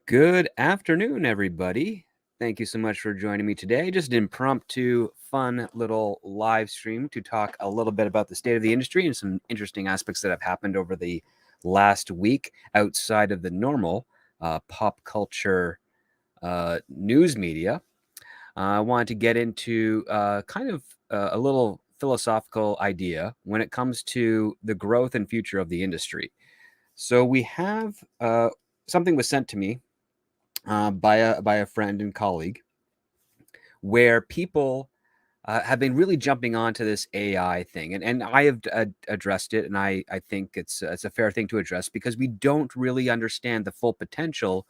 Good afternoon, everybody. Thank you so much for joining me today. Just an impromptu, fun little live stream to talk a little bit about the state of the industry and some interesting aspects that have happened over the last week outside of the normal pop culture news media. I wanted to get into a little philosophical idea when it comes to the growth and future of the industry. So we have something was sent to me by a friend and colleague, where people have been really jumping onto this AI thing, and I have addressed it, and I think it's a fair thing to address because we don't really understand the full potential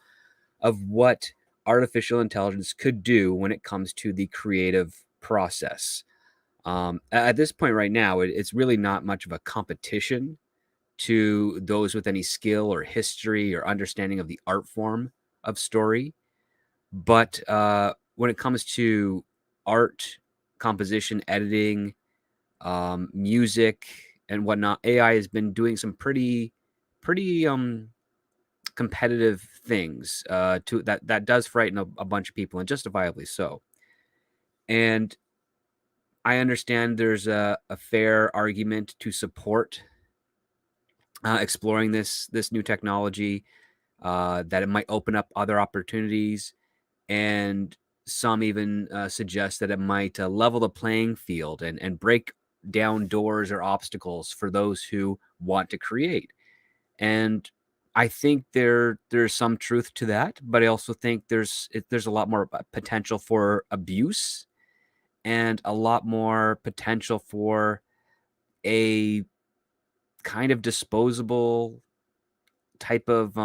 of what artificial intelligence could do when it comes to the creative process. At this point, right now, it's really not much of a competition to those with any skill or history or understanding of the art form of story. But when it comes to art, composition, editing, music, and whatnot, AI has been doing some pretty competitive things to that does frighten a bunch of people, and justifiably so. And I understand there's a fair argument to support exploring this new technology, that it might open up other opportunities, and some even suggest that it might level the playing field and break down doors or obstacles for those who want to create. And I think there's some truth to that, but I also think there's a lot more potential for abuse and a lot more potential for a kind of disposable type of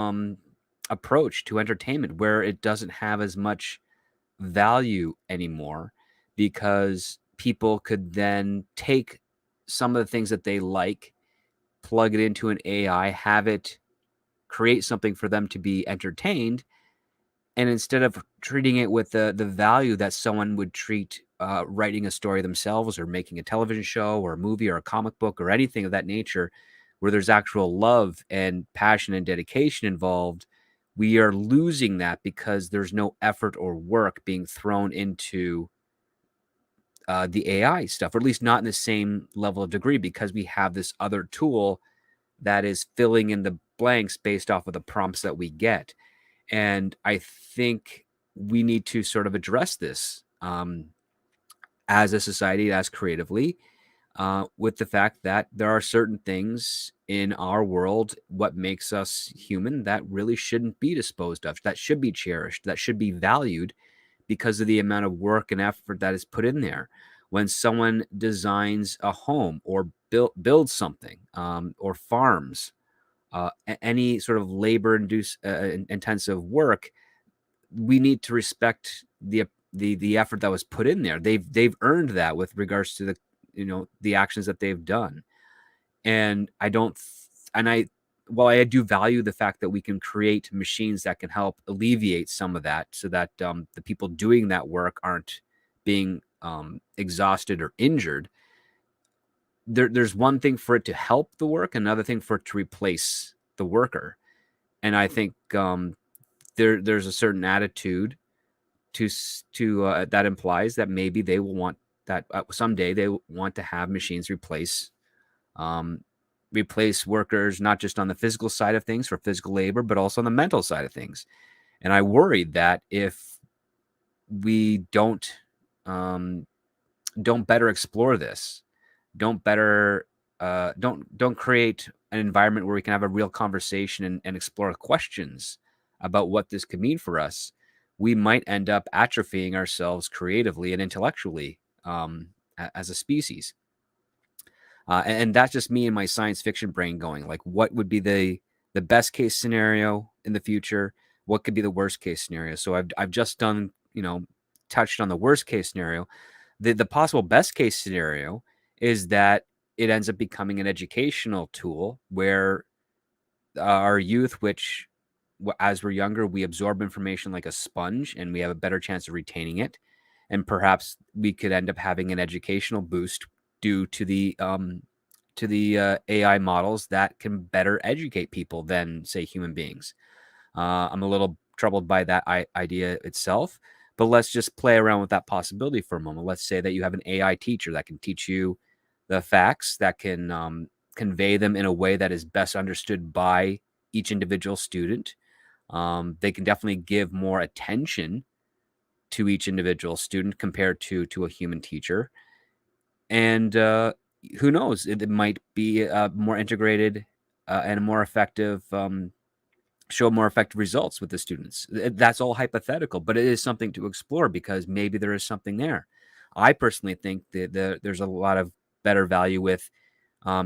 approach to entertainment where it doesn't have as much value anymore, because people could then take some of the things that they like, plug it into an AI, have it create something for them to be entertained, and instead of treating it with the value that someone would treat writing a story themselves, or making a television show or a movie or a comic book or anything of that nature, where there's actual love and passion and dedication involved, we are losing that because there's no effort or work being thrown into the AI stuff, or at least not in the same level of degree, because we have this other tool that is filling in the blanks based off of the prompts that we get. And I think we need to sort of address this as a society, as creatively, with the fact that there are certain things in our world, what makes us human, that really shouldn't be disposed of, that should be cherished, that should be valued because of the amount of work and effort that is put in there. When someone designs a home or builds something, or farms, any sort of labor induced intensive work, we need to respect the effort that was put in there. They've earned that with regards to the actions that they've done. And I don't and I while I do value the fact that we can create machines that can help alleviate some of that, so that the people doing that work aren't being exhausted or injured, there's one thing for it to help the work, another thing for it to replace the worker. And I think there's a certain attitude to that implies that maybe they will want that someday they want to have machines um, replace workers, not just on the physical side of things for physical labor, but also on the mental side of things. And I worry that if we um, don't better explore this, don't create an environment where we can have a real conversation and explore questions about what this could mean for us, we might end up atrophying ourselves creatively and intellectually, as a species. And that's just me and my science fiction brain going, like, what would be the best case scenario in the future? What could be the worst case scenario? So I've just done, touched on the worst case scenario. The possible best case scenario is that it ends up becoming an educational tool where our youth, which as we're younger, we absorb information like a sponge and we have a better chance of retaining it. And perhaps we could end up having an educational boost due to the AI models that can better educate people than, say, human beings. I'm a little troubled by that idea itself. But let's just play around with that possibility for a moment. Let's say that you have an AI teacher that can teach you the facts, that can convey them in a way that is best understood by each individual student. They can definitely give more attention to each individual student compared to a human teacher. And who knows? It might be more integrated and a more effective, show more effective results with the students. That's all hypothetical, but it is something to explore because maybe there is something there. I personally think that there's a lot of better value with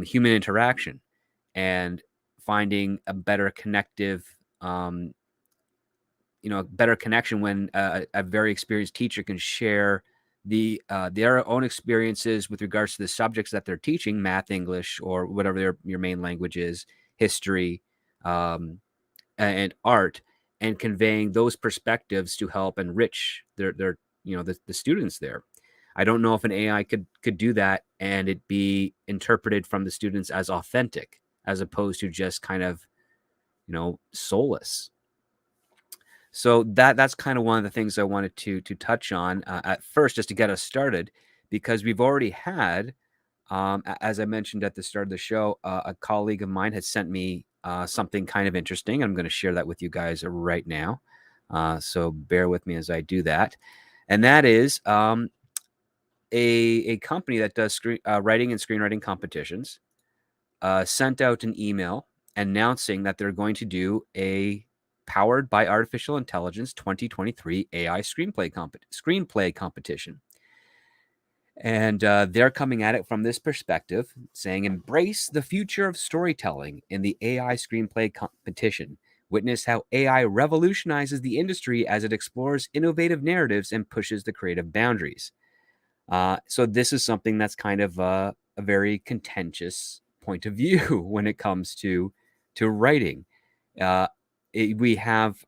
human interaction and finding a better connective, better connection when a very experienced teacher can share their own experiences with regards to the subjects that they're teaching, math, English, or whatever your main language is, history, and art, and conveying those perspectives to help enrich their the students there. I don't know if an AI could do that and it be interpreted from the students as authentic, as opposed to just kind of soulless. So that's kind of one of the things I wanted to touch on at first, just to get us started, because we've already had, as I mentioned at the start of the show, a colleague of mine has sent me something kind of interesting. I'm going to share that with you guys right now. So bear with me as I do that. And that is a company that does writing and screenwriting competitions sent out an email announcing that they're going to do a powered by artificial intelligence 2023 AI screenplay competition. And they're coming at it from this perspective, saying, embrace the future of storytelling in the AI screenplay competition. Witness how AI revolutionizes the industry as it explores innovative narratives and pushes the creative boundaries. So this is something that's kind of a very contentious point of view when it comes to writing. We have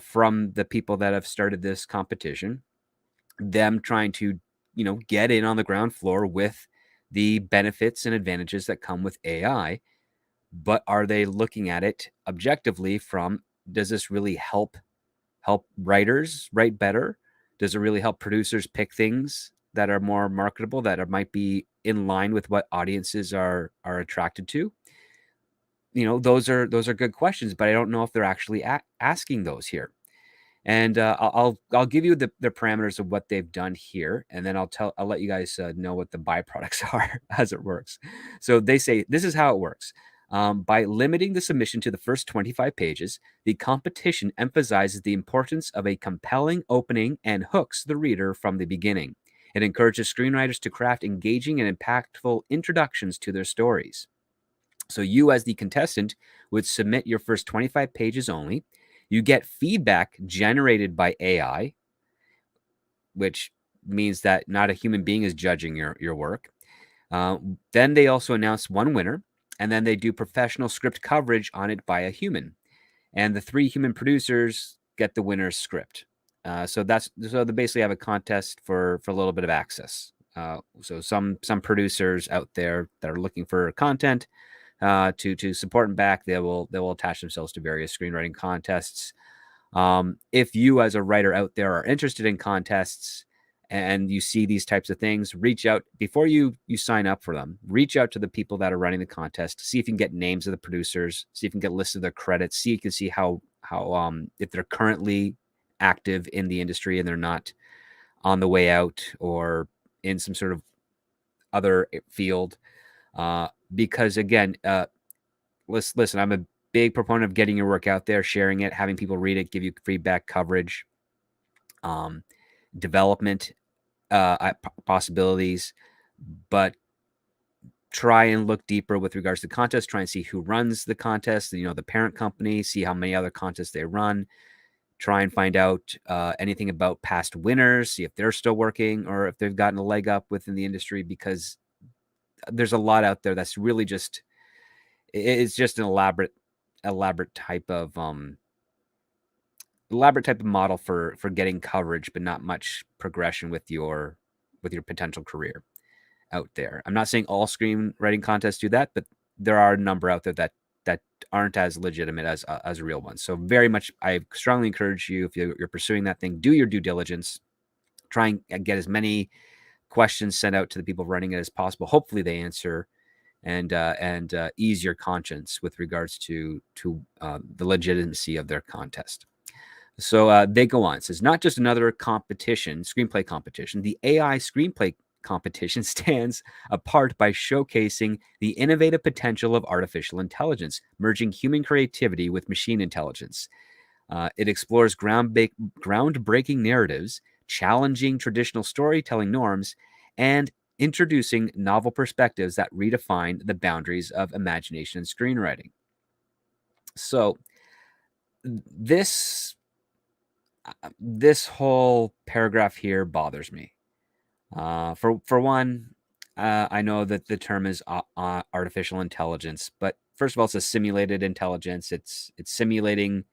from the people that have started this competition, them trying to get in on the ground floor with the benefits and advantages that come with AI, but are they looking at it objectively from, does this really help writers write better? Does it really help producers pick things that are more marketable, that might be in line with what audiences are attracted to? Those are good questions, but I don't know if they're actually asking those here. And I'll give you the parameters of what they've done here, and then I'll let you guys know what the byproducts are as it works. So they say this is how it works. By limiting the submission to the first 25 pages, the competition emphasizes the importance of a compelling opening and hooks the reader from the beginning. It encourages screenwriters to craft engaging and impactful introductions to their stories. So you, as the contestant, would submit your first 25 pages only. You get feedback generated by AI, which means that not a human being is judging your work. Then they also announce one winner, and then they do professional script coverage on it by a human. And the 3 human producers get the winner's script. So they basically have a contest for a little bit of access. So some producers out there that are looking for content to support and back, they will attach themselves to various screenwriting contests. If you, as a writer out there, are interested in contests and you see these types of things, reach out before you sign up for them. Reach out to the people that are running the contest. See if you can get names of the producers. See if you can get lists of their credits. See if you can see how if they're currently active in the industry and they're not on the way out or in some sort of other field. Because again, listen, I'm a big proponent of getting your work out there, sharing it, having people read it, give you feedback, coverage, development possibilities, but try and look deeper with regards to contest. Try and see who runs the contest, the parent company, see how many other contests they run. Try and find out anything about past winners, see if they're still working or if they've gotten a leg up within the industry, because there's a lot out there that's really it's just an elaborate type of model for getting coverage, but not much progression with your potential career out there. I'm not saying all screenwriting contests do that, but there are a number out there that that aren't as legitimate as real ones. So very much, I strongly encourage you, if you're pursuing that thing, do your due diligence. Try and get as many questions sent out to the people running it as possible. Hopefully, they answer and ease your conscience with regards to the legitimacy of their contest. So they go on. It says, not just another competition, screenplay competition. The AI screenplay competition stands apart by showcasing the innovative potential of artificial intelligence, merging human creativity with machine intelligence. It explores groundbreaking narratives, challenging traditional storytelling norms, and introducing novel perspectives that redefine the boundaries of imagination and screenwriting. So this this whole paragraph here bothers me. For one, I know that the term is artificial intelligence, but first of all, it's a simulated intelligence. It's simulating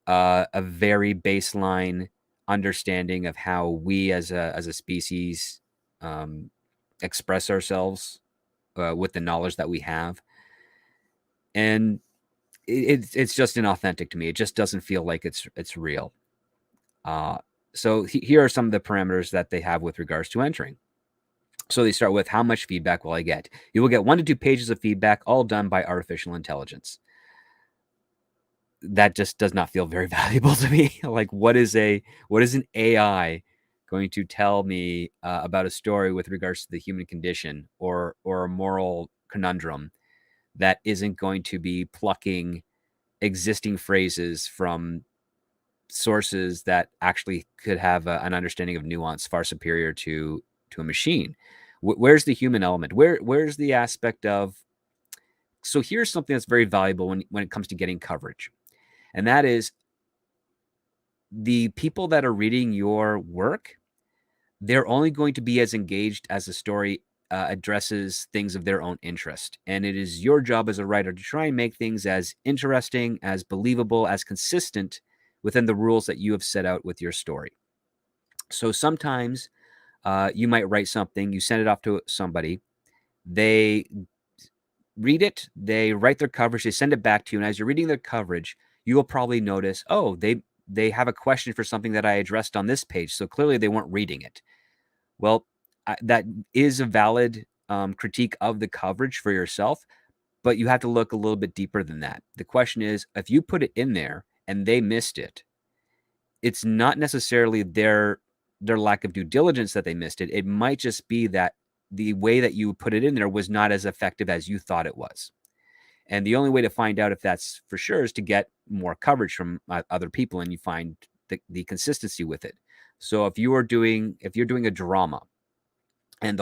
a very baseline understanding of how we as a species um, express ourselves with the knowledge that we have, and it's just inauthentic to me. It just doesn't feel like it's real. Uh, so here are some of the parameters that they have with regards to entering. So they start with, how much feedback will I get? You will get 1 to 2 pages of feedback, all done by artificial intelligence. That just does not feel very valuable to me. Like, what is an AI going to tell me about a story with regards to the human condition or a moral conundrum that isn't going to be plucking existing phrases from sources that actually could have an understanding of nuance far superior to a machine? Where's the human element? Where's the aspect of? So here's something that's very valuable when it comes to getting coverage, and that is, the people that are reading your work, they're only going to be as engaged as the story addresses things of their own interest. And it is your job as a writer to try and make things as interesting, as believable, as consistent within the rules that you have set out with your story. So sometimes you might write something, you send it off to somebody, they read it, they write their coverage, they send it back to you, and as you're reading their coverage, you will probably notice, oh, they have a question for something that I addressed on this page, so clearly they weren't reading it. Well, that is a valid critique of the coverage for yourself, but you have to look a little bit deeper than that. The question is, if you put it in there and they missed it, it's not necessarily their lack of due diligence that they missed it. It might just be that the way that you put it in there was not as effective as you thought it was. And the only way to find out if that's for sure is to get more coverage from other people, and you find the consistency with it. So if you're doing a drama, and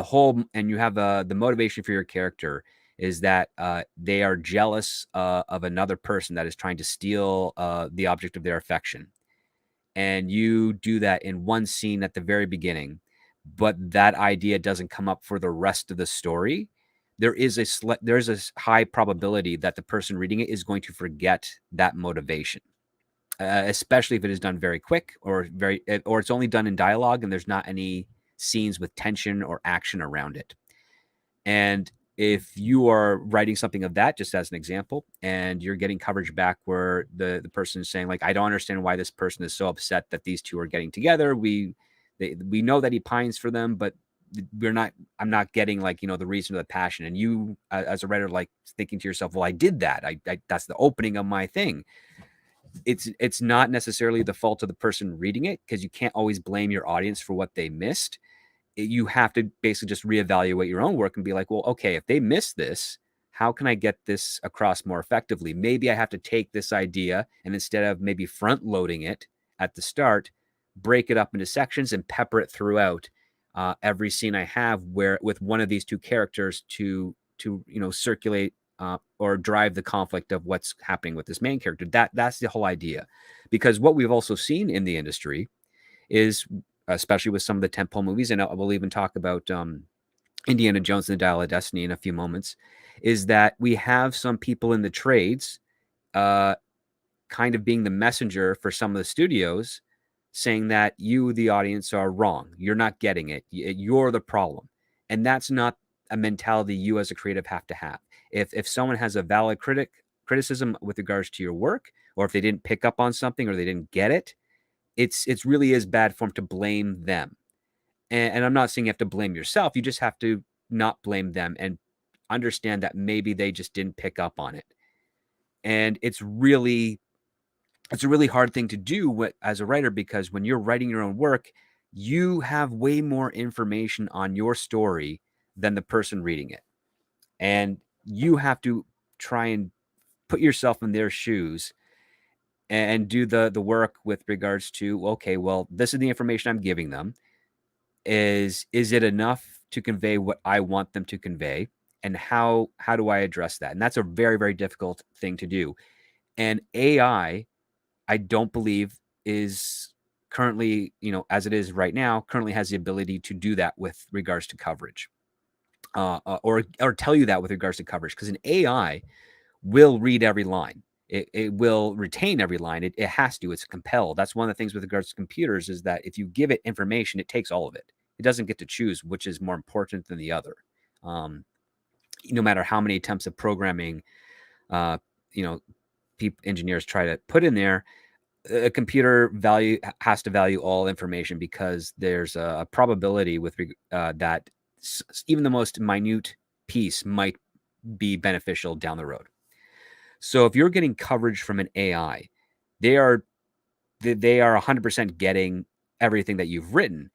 you have the motivation for your character is that they are jealous of another person that is trying to steal the object of their affection, and you do that in one scene at the very beginning, but that idea doesn't come up for the rest of the story, there's a high probability that the person reading it is going to forget that motivation, especially if it is done very quick or it's only done in dialogue and there's not any scenes with tension or action around it. And if you are writing something of that, just as an example, and you're getting coverage back where the person is saying, like, I don't understand why this person is so upset that these two are getting together. We know that he pines for them, but I'm not getting, like, the reason or the passion. And you, as a writer, like, thinking to yourself, well, I did that. I that's the opening of my thing. It's not necessarily the fault of the person reading it, because you can't always blame your audience for what they missed. You have to basically just reevaluate your own work and be like, well, okay, if they missed this, how can I get this across more effectively? Maybe I have to take this idea and, instead of maybe front loading it at the start, break it up into sections and pepper it throughout every scene I have where with one of these two characters to circulate or drive the conflict of what's happening with this main character. That's the whole idea. Because what we've also seen in the industry is, especially with some of the tentpole movies, and we'll even talk about Indiana Jones and the Dial of Destiny in a few moments, is that we have some people in the trades uh, kind of being the messenger for some of the studios, saying that you, the audience, are wrong. You're not getting it. You're the problem. And that's not a mentality you as a creative have to have. If someone has a valid criticism with regards to your work, or if they didn't pick up on something or they didn't get it, it's really is bad form to blame them. And I'm not saying you have to blame yourself. You just have to not blame them and understand that maybe they just didn't pick up on it. And it's a really hard thing to do as a writer, because when you're writing your own work, you have way more information on your story than the person reading it. And you have to try and put yourself in their shoes and do the work with regards to, okay, well, this is the information I'm giving them. Is it enough to convey what I want them to convey? And how do I address that? And that's a very, very difficult thing to do. And I don't believe is currently, as it is right now, currently has the ability to do that with regards to coverage, or tell you that with regards to coverage, because an AI will read every line. It will retain every line. It has to. It's compelled. That's one of the things with regards to computers, is that if you give it information, it takes all of it. It doesn't get to choose which is more important than the other. Um, no matter how many attempts of programming, uh, you know, engineers try to put in there, a computer has to value all information, because there's a probability that even the most minute piece might be beneficial down the road. So if you're getting coverage from an AI, they are 100% getting everything that you've written.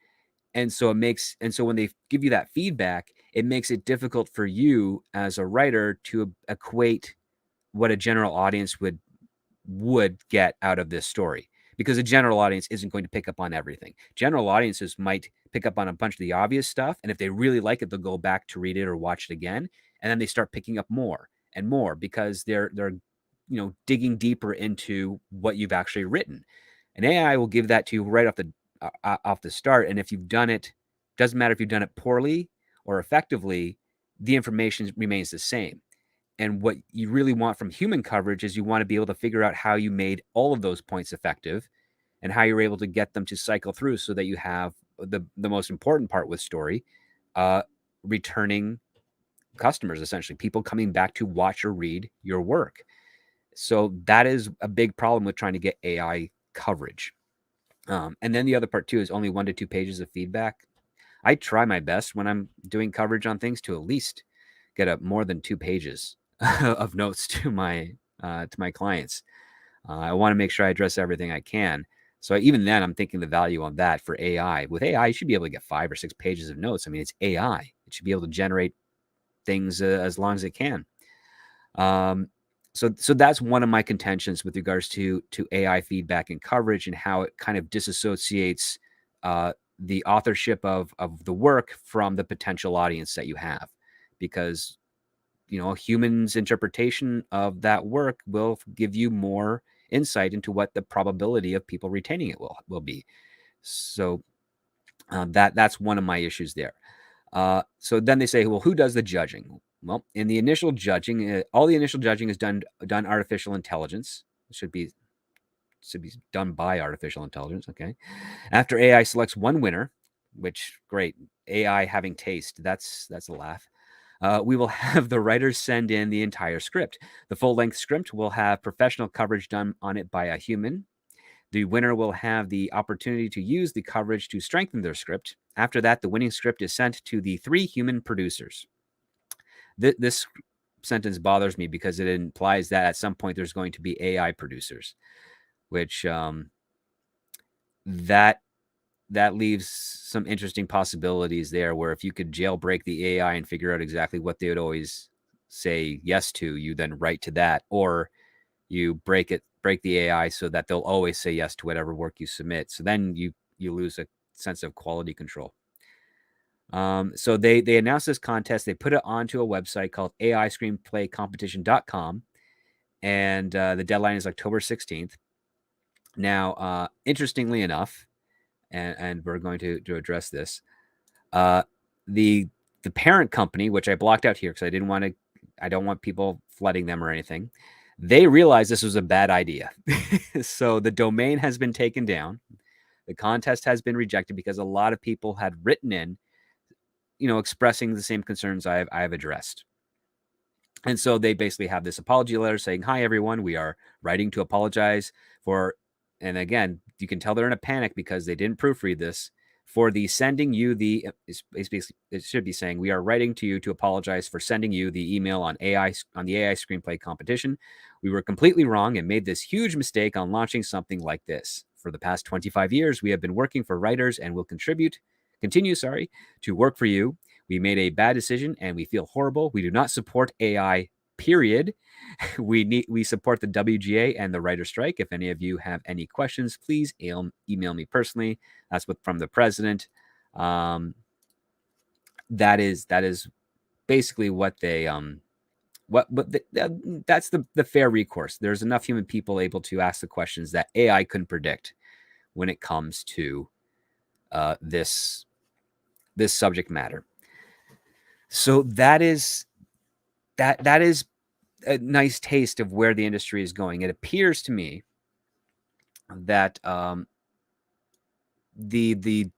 And so when they give you that feedback, it makes it difficult for you as a writer to equate what a general audience would get out of this story, because a general audience isn't going to pick up on everything. General audiences might pick up on a bunch of the obvious stuff, and if they really like it, they'll go back to read it or watch it again, and then they start picking up more and more, because they're digging deeper into what you've actually written. An AI will give that to you right off the start, and if you've done it, doesn't matter if you've done it poorly or effectively, the information remains the same. And what you really want from human coverage is you want to be able to figure out how you made all of those points effective, and how you're able to get them to cycle through, so that you have the most important part with story, returning customers, essentially people coming back to watch or read your work. So that is a big problem with trying to get AI coverage. And then the other part too is only 1 to 2 pages of feedback. I try my best when I'm doing coverage on things to at least get up more than 2 pages of notes to my clients. I want to make sure I address everything I can. So even then, I'm thinking the value on that for AI. With AI, you should be able to get 5 or 6 pages of notes. I mean, it's AI. It should be able to generate things as long as it can. So that's one of my contentions with regards to AI feedback and coverage, and how it kind of disassociates the authorship of the work from the potential audience that you have, because a human's interpretation of that work will give you more insight into what the probability of people retaining it will be. So that's one of my issues there. So then they say, well, who does the judging? Well, in the initial judging, all the initial judging is done artificial intelligence. It should be done by artificial intelligence. Okay. After AI selects one winner, which great, AI having taste, that's a laugh. We will have the writers send in the entire script. The full-length script will have professional coverage done on it by a human. The winner will have the opportunity to use the coverage to strengthen their script. After that, the winning script is sent to the 3 human producers. This sentence bothers me, because it implies that at some point there's going to be AI producers, which that leaves some interesting possibilities there, where if you could jailbreak the AI and figure out exactly what they would always say yes to, you then write to that, or you break the AI so that they'll always say yes to whatever work you submit. So then you lose a sense of quality control. So they announced this contest. They put it onto a website called AIScreenplayCompetition.com, and the deadline is October 16th. Now, interestingly enough, and we're going to address this, the parent company, which I blocked out here because I don't want people flooding them or anything. They realized this was a bad idea. So the domain has been taken down. The contest has been rejected because a lot of people had written in, expressing the same concerns I've addressed. And so they basically have this apology letter saying, "Hi, everyone. We are writing to apologize for," and again, you can tell they're in a panic because they didn't proofread this, "for the sending you the," it's basically, it should be saying, "We are writing to you to apologize for sending you the email on the AI screenplay competition. We were completely wrong and made this huge mistake on launching something like this. For the past 25 years, we have been working for writers and will continue, to work for you. We made a bad decision and we feel horrible. We do not support AI, period. We support the WGA and the writer strike. If any of you have any questions, please email me personally." That's from the president. That is basically what they that's the fair recourse. There's enough human people able to ask the questions that AI couldn't predict when it comes to this subject matter. So that is a nice taste of where the industry is going. It appears to me that the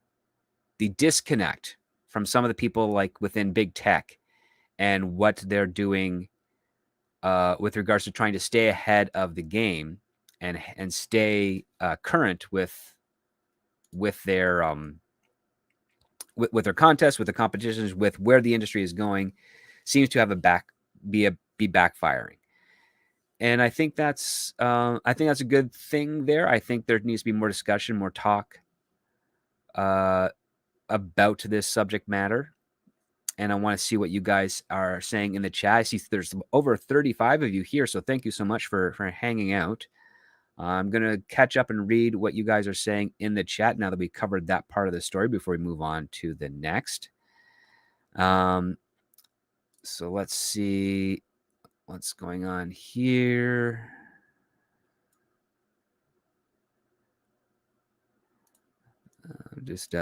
disconnect from some of the people like within big tech and what they're doing with regards to trying to stay ahead of the game and stay current with their with their contests, with the competitions, with where the industry is going, seems to have be backfiring. And I think that's a good thing there. I think there needs to be more discussion, more talk about this subject matter. And I want to see what you guys are saying in the chat. I see there's over 35 of you here, so thank you so much for hanging out. I'm going to catch up and read what you guys are saying in the chat now that we covered that part of the story before we move on to the next. So let's see what's going on here. Just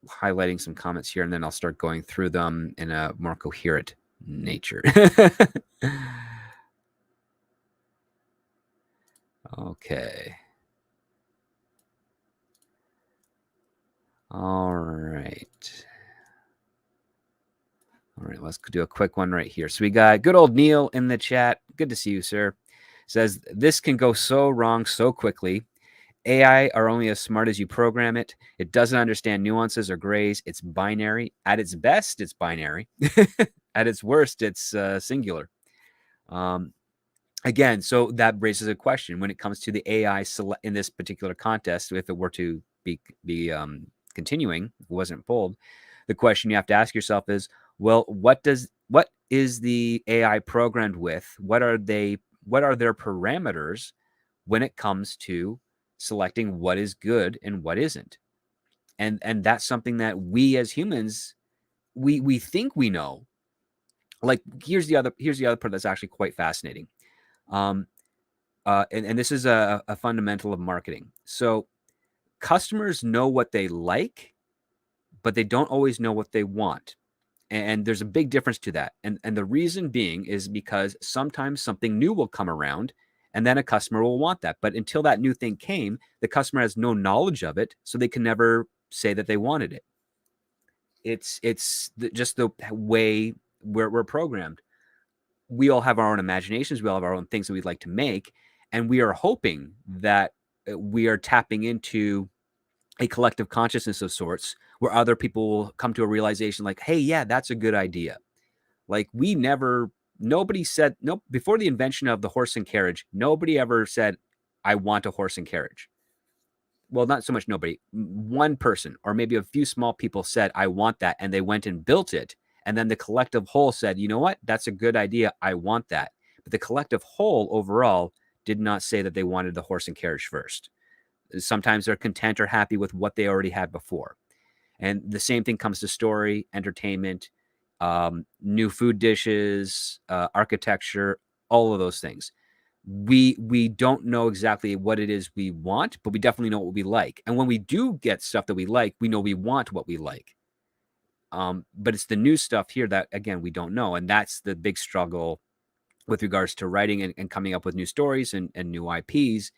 highlighting some comments here, and then I'll start going through them in a more coherent nature. Okay. All right. Let's do a quick one right here. So we got good old Neil in the chat. Good to see you, sir. Says, "This can go so wrong so quickly. AI are only as smart as you program it. It doesn't understand nuances or grays. It's binary. At its best, it's binary. At its worst, it's singular." Again, so that raises a question when it comes to the AI in this particular contest. If it were to be continuing, if it wasn't pulled, the question you have to ask yourself is, well, what is the AI programmed with? What are their parameters when it comes to selecting what is good and what isn't? And that's something that we as humans, we think we know. Like, here's the other part that's actually quite fascinating. And this is a fundamental of marketing. So customers know what they like, but they don't always know what they want. And there's a big difference to that. And the reason being is because sometimes something new will come around and then a customer will want that. But until that new thing came, the customer has no knowledge of it, so they can never say that they wanted it. It's just the way we're programmed. We all have our own imaginations. We all have our own things that we'd like to make. And we are hoping that we are tapping into a collective consciousness of sorts where other people will come to a realization like, hey, yeah, that's a good idea. Like, nobody said, no, before the invention of the horse and carriage, nobody ever said, I want a horse and carriage. Well, not so much nobody. One person or maybe a few small people said, I want that. And they went and built it. And then the collective whole said, you know what? That's a good idea. I want that. But the collective whole overall did not say that they wanted the horse and carriage first. Sometimes they're content or happy with what they already had before. And the same thing comes to story, entertainment, new food dishes, architecture, all of those things. We don't know exactly what it is we want, but we definitely know what we like. And when we do get stuff that we like, we know we want what we like. But it's the new stuff here that, again, we don't know. And that's the big struggle with regards to writing and coming up with new stories and new IPs,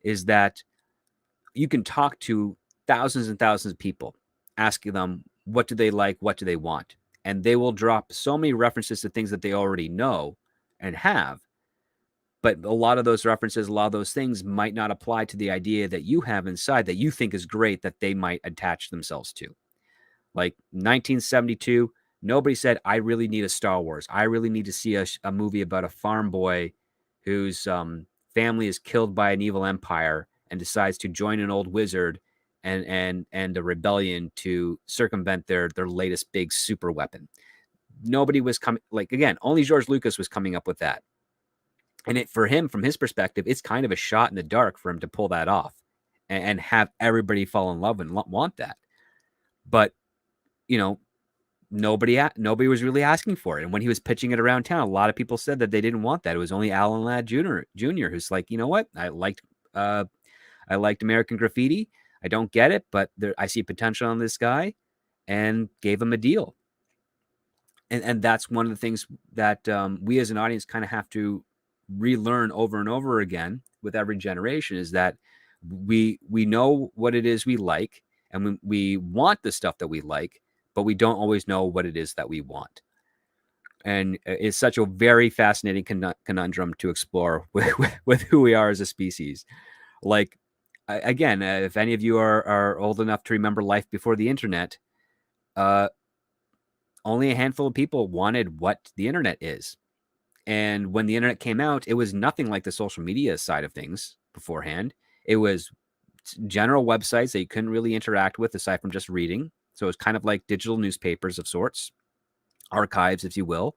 is that you can talk to thousands and thousands of people, asking them, what do they like? What do they want? And they will drop so many references to things that they already know. and have. But a lot of those references, a lot of those things might not apply to the idea that you have inside that you think is great that they might attach themselves to. Like 1972, nobody said, I really need a Star Wars. I really need to see a movie about a farm boy whose family is killed by an evil empire and decides to join an old wizard and a rebellion to circumvent their latest big super weapon. Nobody was coming, like, again, only George Lucas was coming up with that. And it, for him, from his perspective, it's kind of a shot in the dark for him to pull that off and have everybody fall in love and want that. But, you know, nobody was really asking for it. And when he was pitching it around town, a lot of people said that they didn't want that. It was only Alan Ladd Jr. who's like, you know what? I liked American Graffiti. I don't get it, but I see potential in this guy, and gave him a deal. And that's one of the things that we as an audience kind of have to relearn over and over again with every generation, is that we know what it is we like, and we want the stuff that we like, but we don't always know what it is that we want. And it's such a very fascinating conundrum to explore with who we are as a species. Like, again, if any of you are old enough to remember life before the internet, only a handful of people wanted what the internet is. And when the internet came out, it was nothing like the social media side of things beforehand. It was general websites that you couldn't really interact with aside from just reading. So it was kind of like digital newspapers of sorts, archives, if you will.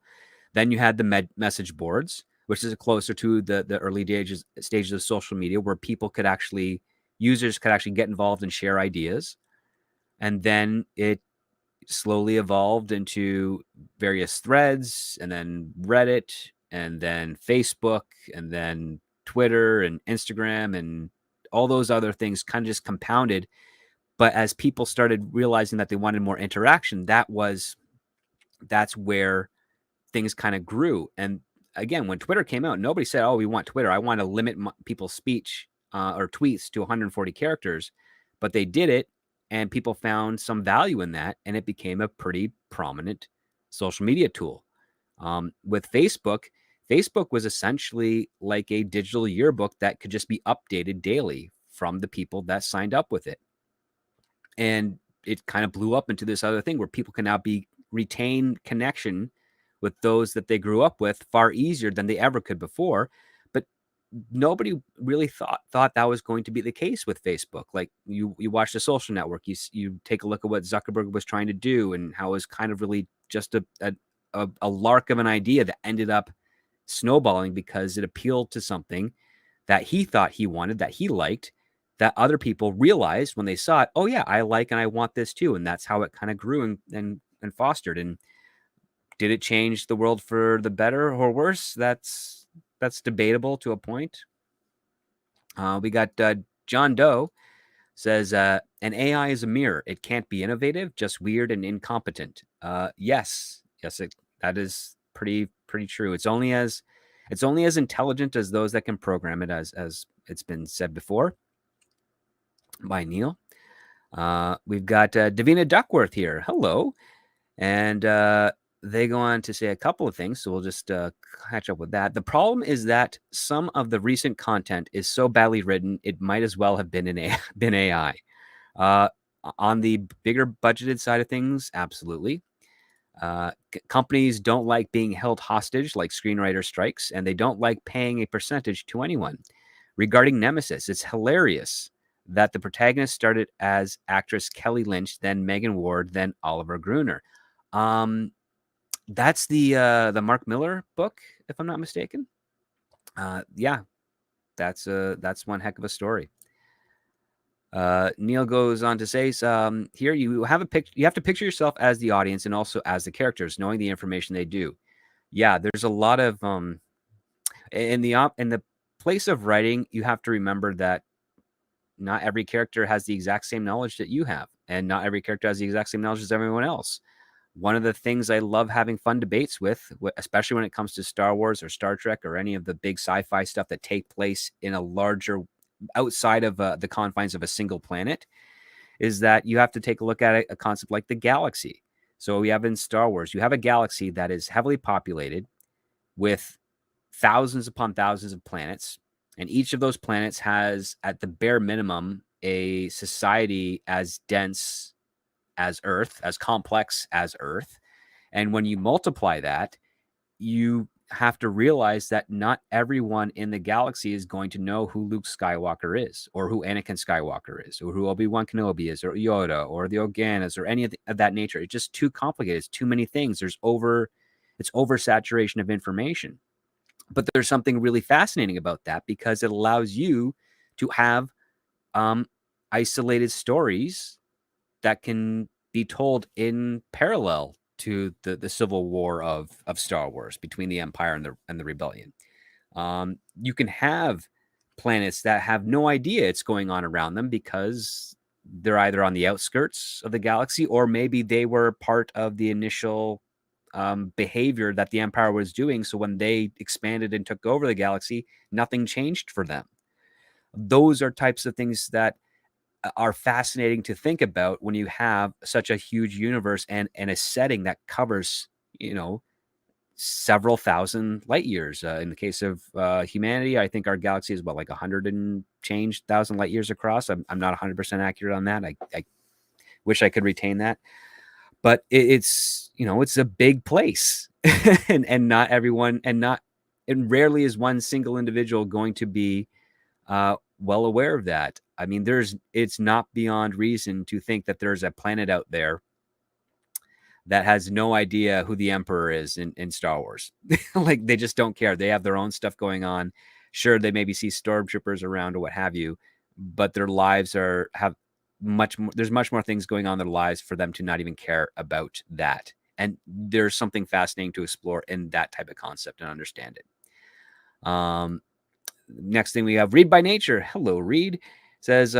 Then you had the message boards, which is closer to the early stages of social media, where users could actually get involved and share ideas. And then it slowly evolved into various threads, and then Reddit, and then Facebook, and then Twitter and Instagram, and all those other things kind of just compounded. But as people started realizing that they wanted more interaction, that's where things kind of grew. And again, when Twitter came out, nobody said, oh, we want Twitter. I want to limit people's speech or tweets to 140 characters. But they did it, and people found some value in that, and it became a pretty prominent social media tool. With Facebook was essentially like a digital yearbook that could just be updated daily from the people that signed up with it. And it kind of blew up into this other thing where people can now retain connection with those that they grew up with far easier than they ever could before. But nobody really thought that was going to be the case with Facebook. Like, you watch The Social Network, you take a look at what Zuckerberg was trying to do, and how it was kind of really just a lark of an idea that ended up snowballing because it appealed to something that he thought he wanted, that he liked, that other people realized when they saw it, oh yeah, I like and I want this too. And that's how it kind of grew and fostered. And did it change the world for the better or worse? That's debatable to a point. We got John Doe says, an AI is a mirror. It can't be innovative, just weird and incompetent. Yes, that is pretty true. It's only as intelligent as those that can program it, as it's been said before by Neil. We've got Davina Duckworth here. Hello. And they go on to say a couple of things, so we'll just catch up with that. The problem is that some of the recent content is so badly written, it might as well have been been AI. On the bigger budgeted side of things, absolutely. Companies don't like being held hostage like screenwriter strikes, and they don't like paying a percentage to anyone. Regarding Nemesis, it's hilarious that the protagonist started as actress Kelly Lynch, then Megan Ward, then Oliver Gruner. That's the Mark Miller book, if I'm not mistaken. Yeah, that's one heck of a story. Neil goes on to say, here you have to picture yourself as the audience and also as the characters, knowing the information they do. Yeah, there's a lot of in the place of writing, you have to remember that not every character has the exact same knowledge that you have, and not every character has the exact same knowledge as everyone else. One of the things I love having fun debates with, especially when it comes to Star Wars or Star Trek or any of the big sci-fi stuff that take place in a larger, outside of the confines of a single planet, is that you have to take a look at a concept like the galaxy. So we have in Star Wars, you have a galaxy that is heavily populated with thousands upon thousands of planets, and each of those planets has, at the bare minimum, a society as dense as Earth, as complex as Earth. And when you multiply that, you have to realize that not everyone in the galaxy is going to know who Luke Skywalker is, or who Anakin Skywalker is, or who Obi-Wan Kenobi is, or Yoda, or the Organas, or any of that nature. It's just too complicated. It's too many things. It's oversaturation of information. But there's something really fascinating about that, because it allows you to have isolated stories that can be told in parallel to the civil war of Star Wars, between the Empire and the Rebellion. You can have planets that have no idea it's going on around them, because they're either on the outskirts of the galaxy, or maybe they were part of the initial behavior that the Empire was doing. So when they expanded and took over the galaxy, nothing changed for them. Those are types of things that are fascinating to think about when you have such a huge universe and a setting that covers, several thousand light years. In the case of humanity, I think our galaxy is like 100 and change thousand light years across. I'm not 100% accurate on that. I wish I could retain that, but it's a big place, and not everyone, and rarely is one single individual going to be well aware of that. I mean, it's not beyond reason to think that there's a planet out there that has no idea who the Emperor is in Star Wars. Like, they just don't care. They have their own stuff going on. Sure, they maybe see stormtroopers around or what have you, but their lives have much more. There's much more things going on in their lives for them to not even care about that. And there's something fascinating to explore in that type of concept and understand it. Next thing we have Read by Nature. Hello, Read. Says,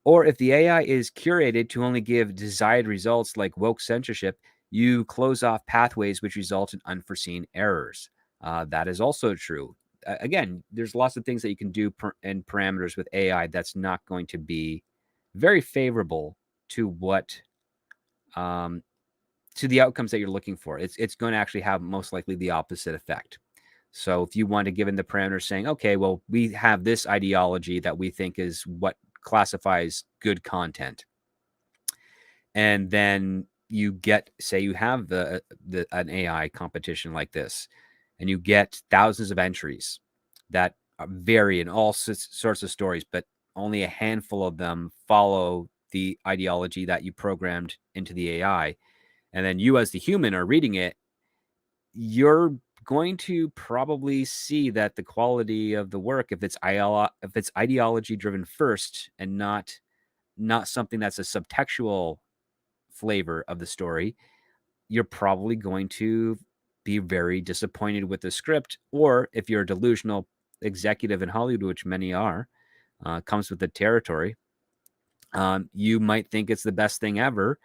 or if the AI is curated to only give desired results like woke censorship, you close off pathways which result in unforeseen errors. That is also true. Again, there's lots of things that you can do in parameters with AI that's not going to be very favorable to to the outcomes that you're looking for. It's going to actually have most likely the opposite effect. So if you want to give in the parameters saying, okay, well, we have this ideology that we think is what classifies good content, and then you have an AI competition like this, and you get thousands of entries that vary in all sorts of stories, but only a handful of them follow the ideology that you programmed into the AI. And then you, as the human, are reading it. You're going to probably see that the quality of the work, if it's ideology driven first, and not something that's a subtextual flavor of the story, you're probably going to be very disappointed with the script. Or if you're a delusional executive in Hollywood, which many are, comes with the territory, you might think it's the best thing ever,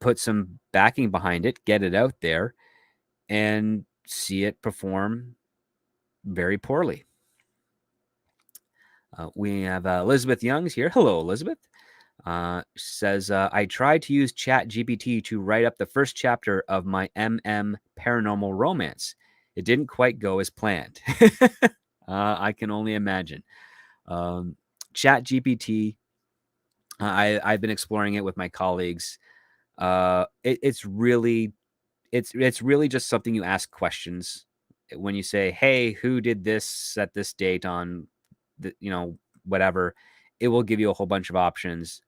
put some backing behind it, get it out there, and see it perform very poorly. We have Elizabeth Youngs here. Hello, Elizabeth. Says, I tried to use ChatGPT to write up the first chapter of my paranormal romance. It didn't quite go as planned. I can only imagine. ChatGPT, I've been exploring it with my colleagues. It's really just something you ask questions when you say, hey, who did this at this date on whatever. It will give you a whole bunch of options.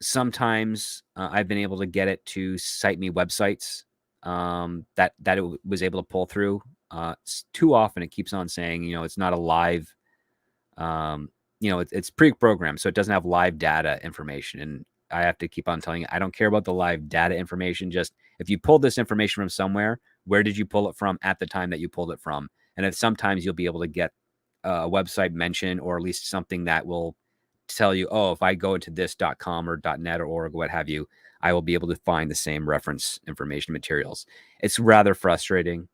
Sometimes I've been able to get it to cite me websites that it was able to pull through. Too often it keeps on saying, it's not a live, it's pre-programmed, so it doesn't have live data information. And I have to keep on telling it, I don't care about the live data information. Just, if you pulled this information from somewhere, where did you pull it from at the time that you pulled it from? And if sometimes you'll be able to get a website mention, or at least something that will tell you, oh, if I go into this.com or .net or org, what have you, I will be able to find the same reference information materials. It's rather frustrating.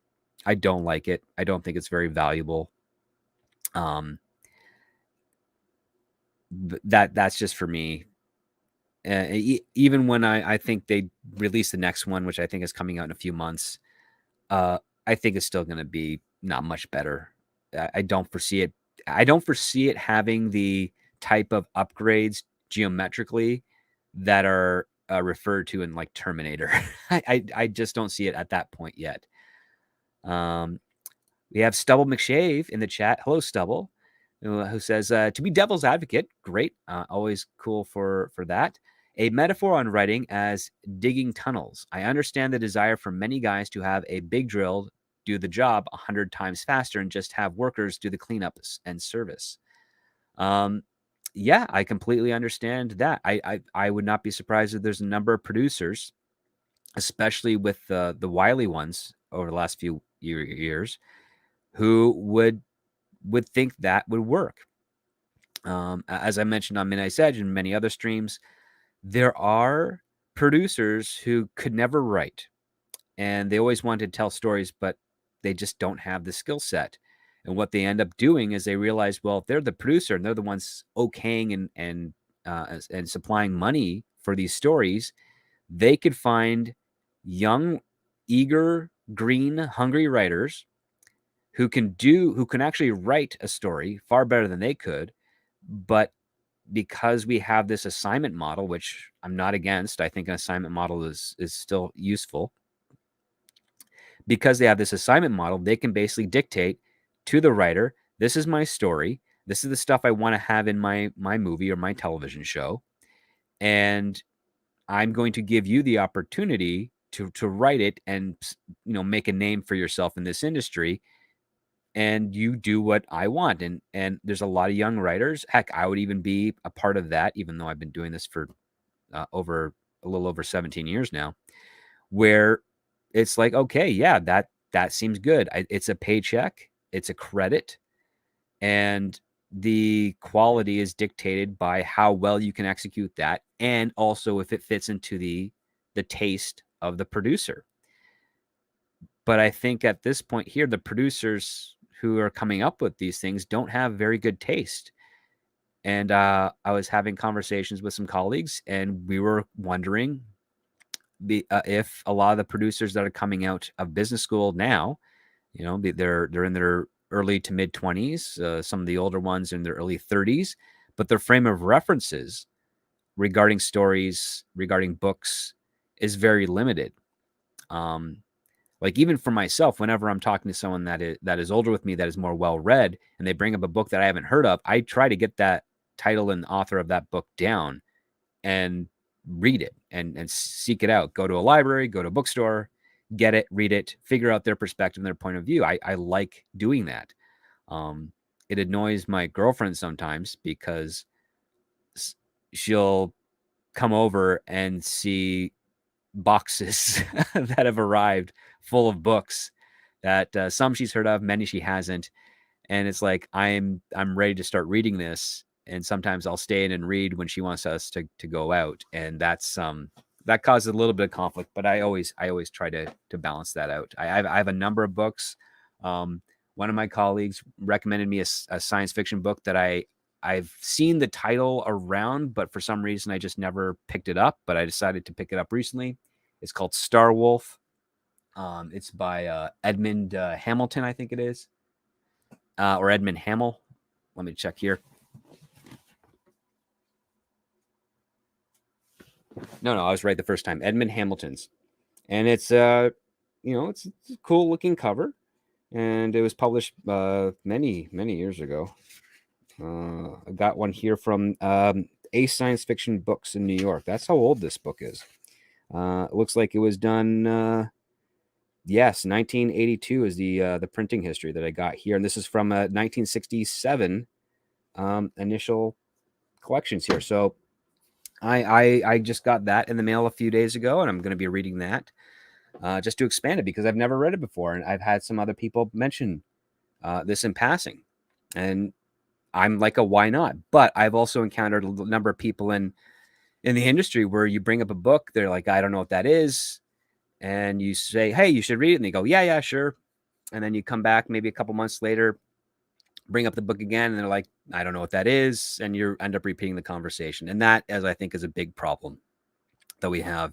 I don't like it. I don't think it's very valuable. That's just for me. Even when I think they release the next one, which I think is coming out in a few months, I think it's still going to be not much better. I don't foresee it. I don't foresee it having the type of upgrades geometrically that are referred to in like Terminator. I just don't see it at that point yet. Um, we have Stubble McShave in the chat. Hello, Stubble, who says to be devil's advocate. Great, always cool for that. A metaphor on writing as digging tunnels. I understand the desire for many guys to have a big drill do the job 100 times faster and just have workers do the cleanups and service. Yeah, I completely understand that. I would not be surprised if there's a number of producers, especially with the wily ones over the last few years, who would think that would work. As I mentioned on Midnight Edge and many other streams, there are producers who could never write, and they always want to tell stories, but they just don't have the skill set. And what they end up doing is they realize, well, if they're the producer and they're the ones okaying and supplying money for these stories, they could find young, eager, green, hungry writers who can actually write a story far better than they could. But because we have this assignment model, which I'm not against, I think an assignment model is still useful. Because they have this assignment model, they can basically dictate to the writer, this is my story, this is the stuff I want to have in my movie or my television show, and I'm going to give you the opportunity to write it and make a name for yourself in this industry, and you do what I want. And there's a lot of young writers. Heck, I would even be a part of that, even though I've been doing this for over a little over 17 years now, where it's like, okay, yeah, that seems good. It's a paycheck, it's a credit, and the quality is dictated by how well you can execute that, and also if it fits into the taste of the producer. But I think at this point here, the producers who are coming up with these things don't have very good taste. And I was having conversations with some colleagues, and we were wondering if a lot of the producers that are coming out of business school now, they're in their early to mid 20s, some of the older ones in their early 30s, but their frame of references regarding stories, regarding books, is very limited. Like even for myself, whenever I'm talking to someone that is older with me, that is more well read, and they bring up a book that I haven't heard of, I try to get that title and author of that book down and read it and seek it out. Go to a library, go to a bookstore, get it, read it, figure out their perspective and their point of view. I like doing that. It annoys my girlfriend sometimes because she'll come over and see boxes that have arrived full of books that some she's heard of, many she hasn't, and it's like I'm ready to start reading this, and sometimes I'll stay in and read when she wants us to go out, and that causes a little bit of conflict, but I always try to balance that out. I have a number of books. One of my colleagues recommended me a science fiction book that I've seen the title around, but for some reason I just never picked it up, but I decided to pick it up recently. It's called Star Wolf. It's by Edmund Hamilton, I think it is, or Edmund Hamill. Let me check here. No, I was right the first time. Edmund Hamilton's, and it's it's a cool looking cover, and it was published many years ago. I got one here from Ace Science Fiction Books in New York. That's how old this book is. It looks like it was done. Yes, 1982 is the printing history that I got here, and this is from 1967 initial collections here. So I just got that in the mail a few days ago, and I'm going to be reading that just to expand it because I've never read it before, and I've had some other people mention this in passing, and I'm like, why not? But I've also encountered a number of people in the industry where you bring up a book, they're like, I don't know what that is. And you say, hey, you should read it. And they go, yeah, sure. And then you come back maybe a couple months later, bring up the book again, and they're like, I don't know what that is. And you end up repeating the conversation. And that, as I think, is a big problem that we have.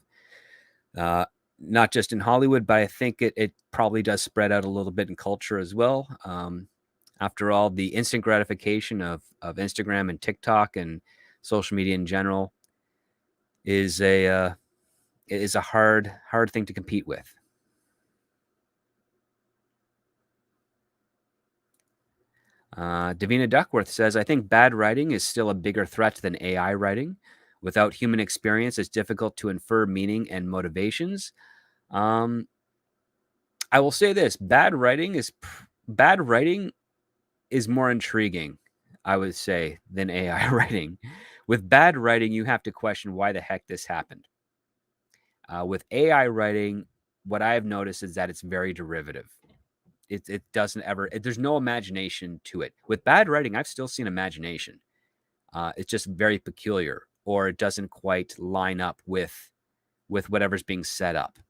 not just in Hollywood, but I think it probably does spread out a little bit in culture as well. After all, the instant gratification of Instagram and TikTok and social media in general is a hard thing to compete with. Davina Duckworth says, I think bad writing is still a bigger threat than AI writing. Without human experience, it's difficult to infer meaning and motivations. Um, I will say this: bad writing is more intriguing, I would say, than AI writing. With bad writing, you have to question why the heck this happened. With AI writing, what I have noticed is that it's very derivative. It doesn't ever. There's no imagination to it. With bad writing, I've still seen imagination. It's just very peculiar, or it doesn't quite line up with whatever's being set up.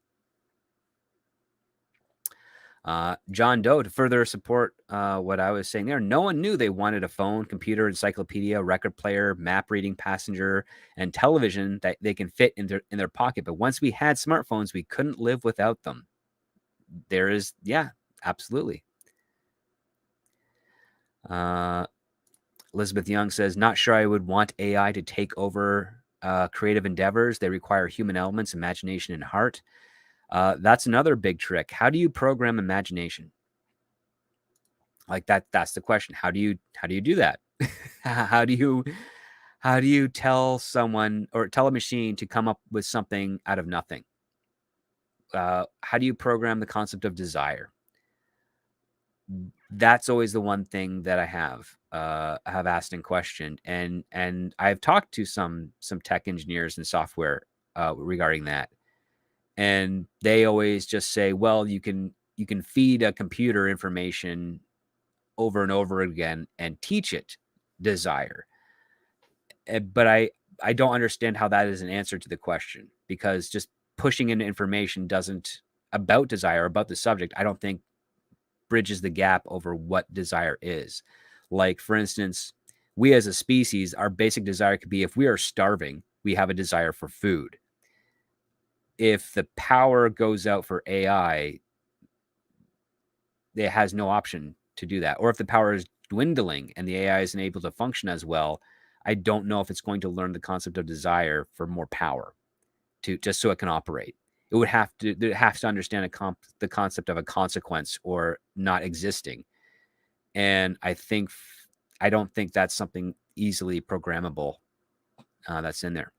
John Doe, to further support what I was saying there, no one knew they wanted a phone, computer, encyclopedia, record player, map reading passenger, and television that they can fit in their pocket. But once we had smartphones, we couldn't live without them. There is, yeah, absolutely. Elizabeth Young says, not sure I would want AI to take over creative endeavors. They require human elements, imagination, and heart. That's another big trick. How do you program imagination? Like that's the question. How do you do that? how do you tell someone or tell a machine to come up with something out of nothing? How do you program the concept of desire? That's always the one thing that I have asked and questioned, and I've talked to some tech engineers and software regarding that, and they always just say, well, you can feed a computer information over and over again and teach it desire. But I don't understand how that is an answer to the question, because just pushing in information doesn't about desire, about the subject, I don't think bridges the gap over what desire is. Like, for instance, we as a species, our basic desire could be, if we are starving, we have a desire for food. If the power goes out for AI, it has no option to do that. Or if the power is dwindling and the AI isn't able to function as well, I don't know if it's going to learn the concept of desire for more power to just so it can operate. It has to understand the concept of a consequence or not existing. And I don't think that's something easily programmable that's in there.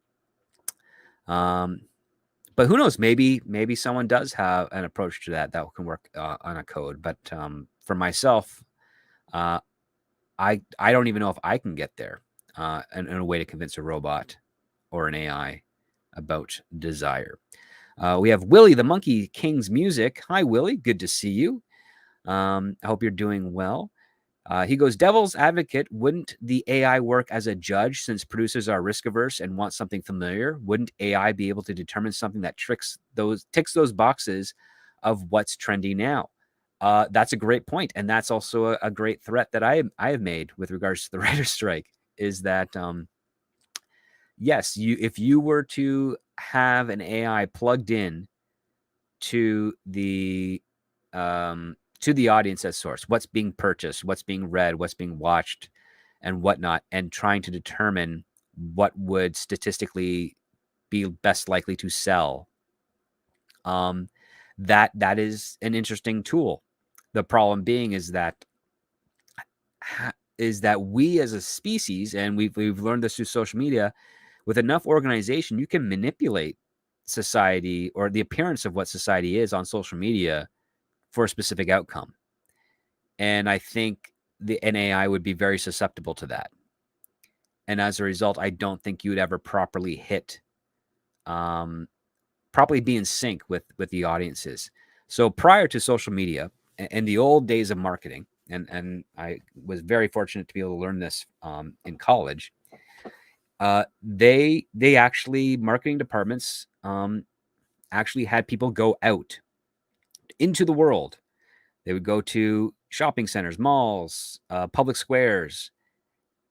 But who knows? Maybe someone does have an approach to that can work on a code. But for myself, I don't even know if I can get there in a way to convince a robot or an AI about desire. We have Willie the Monkey King's Music. Hi, Willie. Good to see you. I hope you're doing well. He goes, devil's advocate, wouldn't the AI work as a judge since producers are risk averse and want something familiar? Wouldn't AI be able to determine something that ticks those boxes of what's trendy now? That's a great point, and that's also a great threat that I have made with regards to the writer's strike. Is that yes, if you were to have an AI plugged in to the audience as source, what's being purchased, what's being read, what's being watched, and whatnot, and trying to determine what would statistically be best likely to sell. That is an interesting tool. The problem being is that we as a species, and we've learned this through social media, with enough organization, you can manipulate society or the appearance of what society is on social media for a specific outcome. And I think the NAI would be very susceptible to that. And as a result, I don't think you would ever properly properly be in sync with the audiences. So prior to social media and the old days of marketing, and I was very fortunate to be able to learn this in college. They actually, marketing departments actually had people go out into the world. They would go to shopping centers, malls, public squares,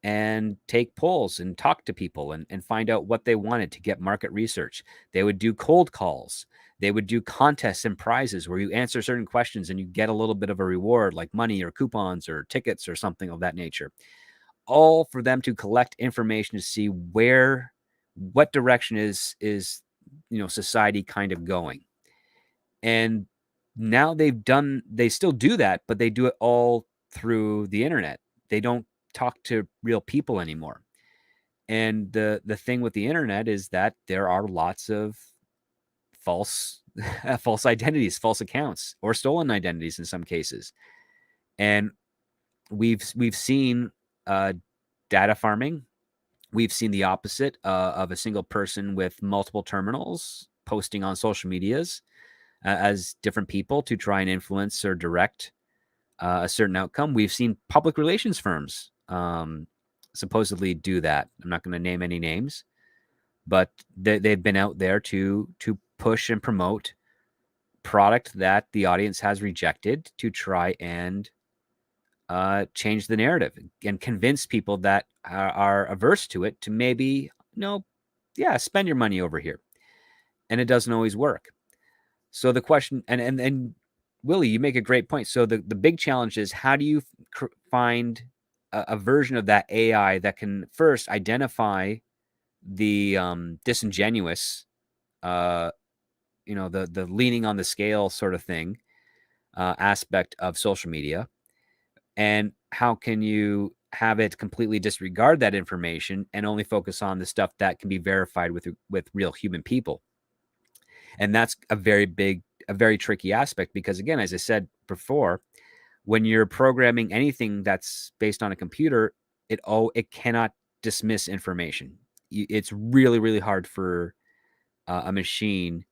and take polls and talk to people and find out what they wanted to get market research. They would do cold calls. They would do contests and prizes where you answer certain questions and you get a little bit of a reward, like money or coupons or tickets or something of that nature, all for them to collect information to see what direction is society kind of going. And now they still do that, but they do it all through the internet. They don't talk to real people anymore. And the thing with the internet is that there are lots of false false identities, false accounts, or stolen identities in some cases. And we've seen data farming. We've seen the opposite of a single person with multiple terminals posting on social medias as different people to try and influence or direct a certain outcome. We've seen public relations firms supposedly do that. I'm not going to name any names, but they've been out there to push and promote product that the audience has rejected to try and change the narrative and convince people that are averse to it to maybe, spend your money over here. And it doesn't always work. So the question, and Willie, you make a great point. So the big challenge is, how do you find a version of that AI that can first identify the disingenuous, the leaning on the scale sort of thing aspect of social media, and how can you have it completely disregard that information and only focus on the stuff that can be verified with real human people? And that's a very tricky aspect, because again, as I said before, when you're programming anything that's based on a computer, it cannot dismiss information. It's really, really hard for a machine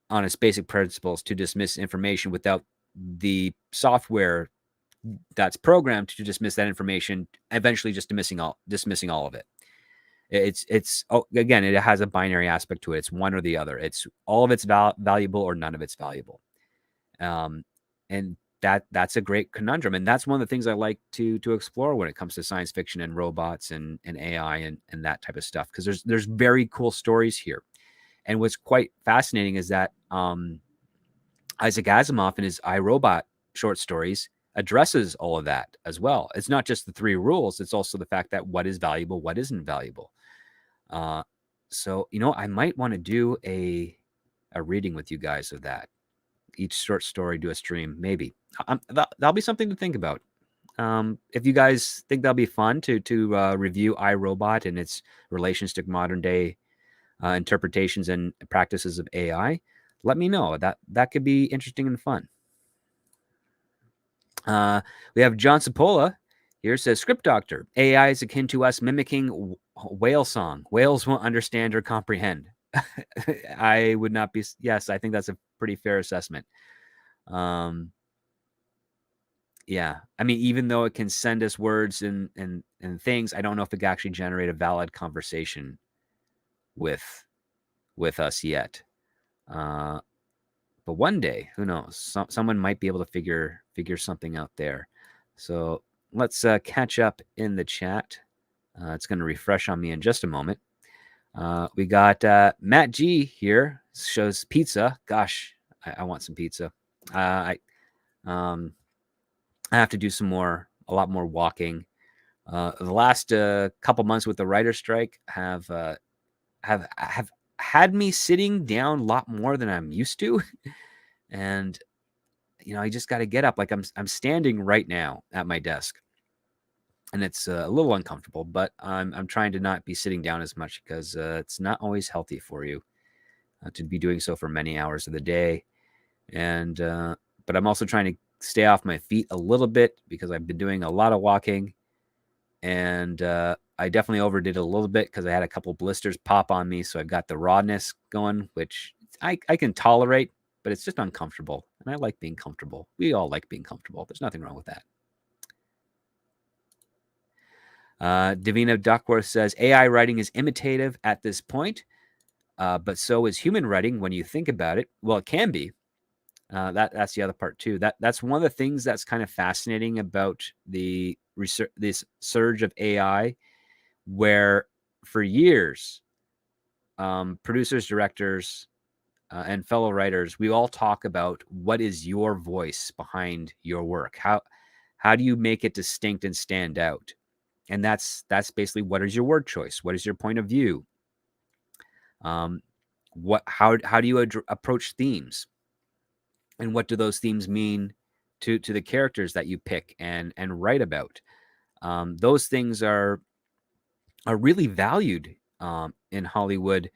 on its basic principles to dismiss information without the software that's programmed to dismiss that information eventually just dismissing all of it. Again, it has a binary aspect to it. It's one or the other. It's all of it's valuable or none of it's valuable. And that's a great conundrum. And that's one of the things I like to explore when it comes to science fiction and robots and AI and that type of stuff, because there's very cool stories here. And what's quite fascinating is that Isaac Asimov in his I, Robot short stories addresses all of that as well. It's not just the three rules. It's also the fact that what is valuable, what isn't valuable. So, I might want to do a reading with you guys of that. Each short story, do a stream, maybe. That'll be something to think about. If you guys think that'll be fun to review I, Robot and its relations to modern day interpretations and practices of AI, let me know. That could be interesting and fun. We have John Sapola here, says, Script Doctor, AI is akin to us mimicking whale song. Whales won't understand or comprehend. I would not be. Yes, I think that's a pretty fair assessment. Yeah, I mean, even though it can send us words and things, I don't know if it can actually generate a valid conversation with us yet. But one day, who knows? Someone might be able to figure something out there. So let's catch up in the chat. It's going to refresh on me in just a moment. We got Matt G here, shows pizza. Gosh, I want some pizza. I have to do a lot more walking. The last couple months with the writer's strike have had me sitting down a lot more than I'm used to. And I just got to get up. Like I'm standing right now at my desk, and it's a little uncomfortable, but I'm trying to not be sitting down as much, because it's not always healthy for you to be doing so for many hours of the day. And but I'm also trying to stay off my feet a little bit, because I've been doing a lot of walking, and I definitely overdid it a little bit because I had a couple blisters pop on me. So I've got the rawness going, which I can tolerate, but it's just uncomfortable. And I like being comfortable. We all like being comfortable. There's nothing wrong with that. Davina Duckworth says, AI writing is imitative at this point, but so is human writing when you think about it. Well, it can be. That's the other part too. That's one of the things that's kind of fascinating about this surge of AI, where for years, producers, directors, and fellow writers, we all talk about what is your voice behind your work. How do you make it distinct and stand out? And that's basically, what is your word choice? What is your point of view? How do you approach themes? And what do those themes mean to the characters that you pick and write about? Those things are really valued in Hollywood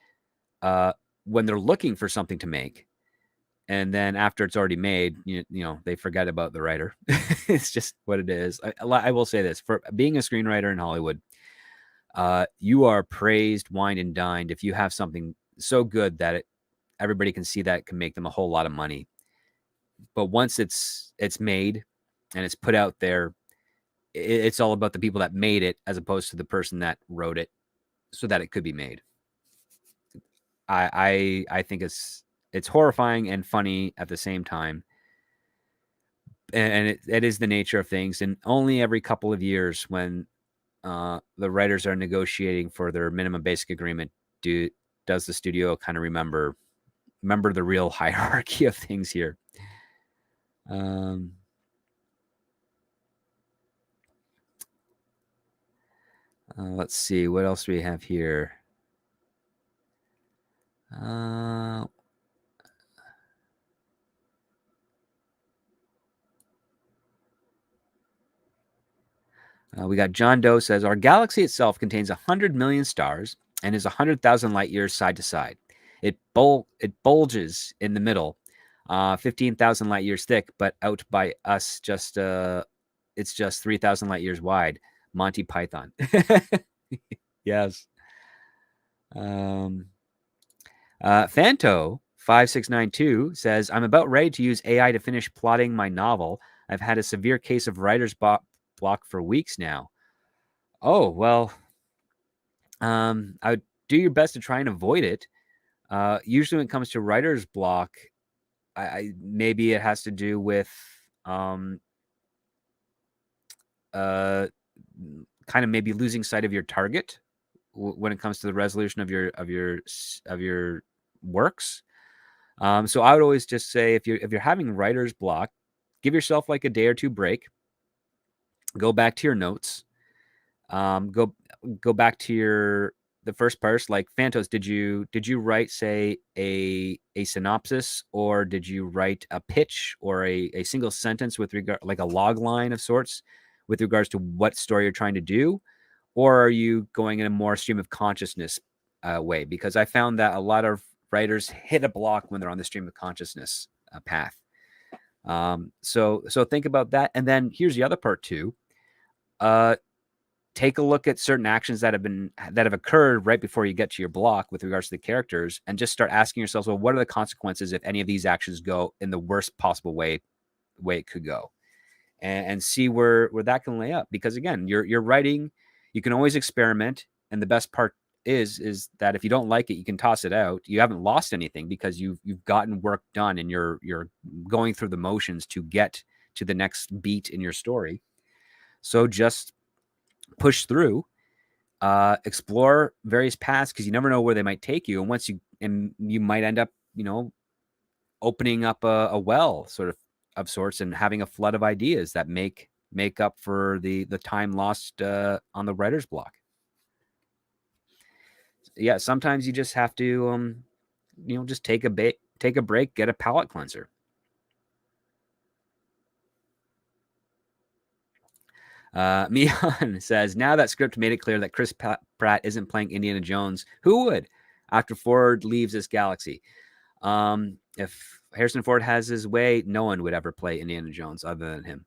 when they're looking for something to make. And then after it's already made, they forget about the writer. It's just what it is. I will say this: for being a screenwriter in Hollywood, you are praised, wined, and dined if you have something so good that everybody can see that it can make them a whole lot of money. But once it's made and it's put out there, it's all about the people that made it as opposed to the person that wrote it so that it could be made. I think it's horrifying and funny at the same time. And it is the nature of things. And only every couple of years, when the writers are negotiating for their minimum basic agreement, does the studio kind of remember the real hierarchy of things here. Let's see, what else we have here. We got John Doe says, our galaxy itself contains 100 million stars and is 100,000 light years side to side. It bulges in the middle, 15,000 light years thick, but out by us, it's just 3,000 light years wide. Monty Python. Yes. Fanto 5692 says, I'm about ready to use AI to finish plotting my novel. I've had a severe case of writer's block for weeks now. Oh, well, I would do your best to try and avoid it. Usually when it comes to writer's block, maybe it has to do with kind of maybe losing sight of your target when it comes to the resolution of your works. So I would always just say, if you're having writer's block, give yourself like a day or two break. Go back to your notes. Go back to the first part. Like Phantos, did you write, say, a synopsis, or did you write a pitch or a single sentence with regard, like a log line of sorts, with regards to what story you're trying to do? Or are you going in a more stream of consciousness way? Because I found that a lot of writers hit a block when they're on the stream of consciousness path. So think about that. And then here's the other part too. Take a look at certain actions that have occurred right before you get to your block with regards to the characters, and just start asking yourselves, well, what are the consequences if any of these actions go in the worst possible way it could go, and see where that can lay up. Because again, you're writing, you can always experiment, and the best part is that if you don't like it, you can toss it out. You haven't lost anything, because you've gotten work done, and you're going through the motions to get to the next beat in your story. So just push through, explore various paths, because you never know where they might take you. And you might end up, opening up a well of sorts, and having a flood of ideas that make up for the time lost on the writer's block. Yeah, sometimes you just have to, just take a break, get a palate cleanser. Mian says, now that script made it clear that Chris Pratt isn't playing Indiana Jones, who would, after Ford leaves this galaxy? If Harrison Ford has his way, no one would ever play Indiana Jones other than him.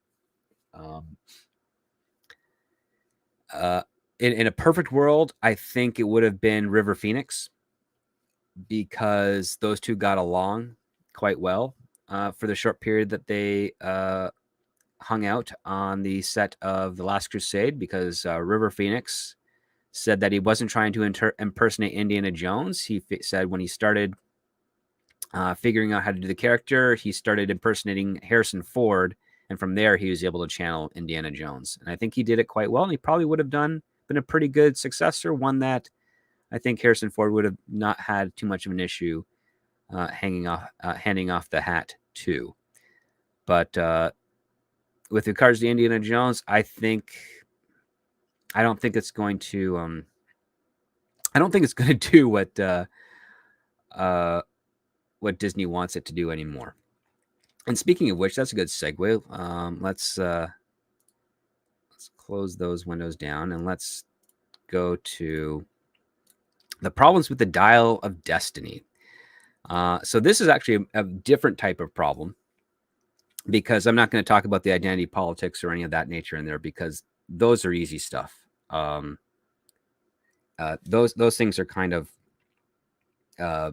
In a perfect world, I think it would have been River Phoenix, because those two got along quite well for the short period that they hung out on the set of The Last Crusade, because River Phoenix said that he wasn't trying to impersonate Indiana Jones. He said when he started figuring out how to do the character, he started impersonating Harrison Ford, and from there he was able to channel Indiana Jones. And I think he did it quite well, and he probably would have been a pretty good successor, one that I think Harrison Ford would have not had too much of an issue handing off the hat to. But with regards to Indiana Jones, I don't think it's going to I don't think it's going to do uh, what Disney wants it to do anymore. And speaking of which, that's a good segue. Let's close those windows down and let's go to the problems with the Dial of Destiny. So this is actually a different type of problem, because I'm not going to talk about the identity politics or any of that nature in there, because those are easy stuff. Those things are kind of uh,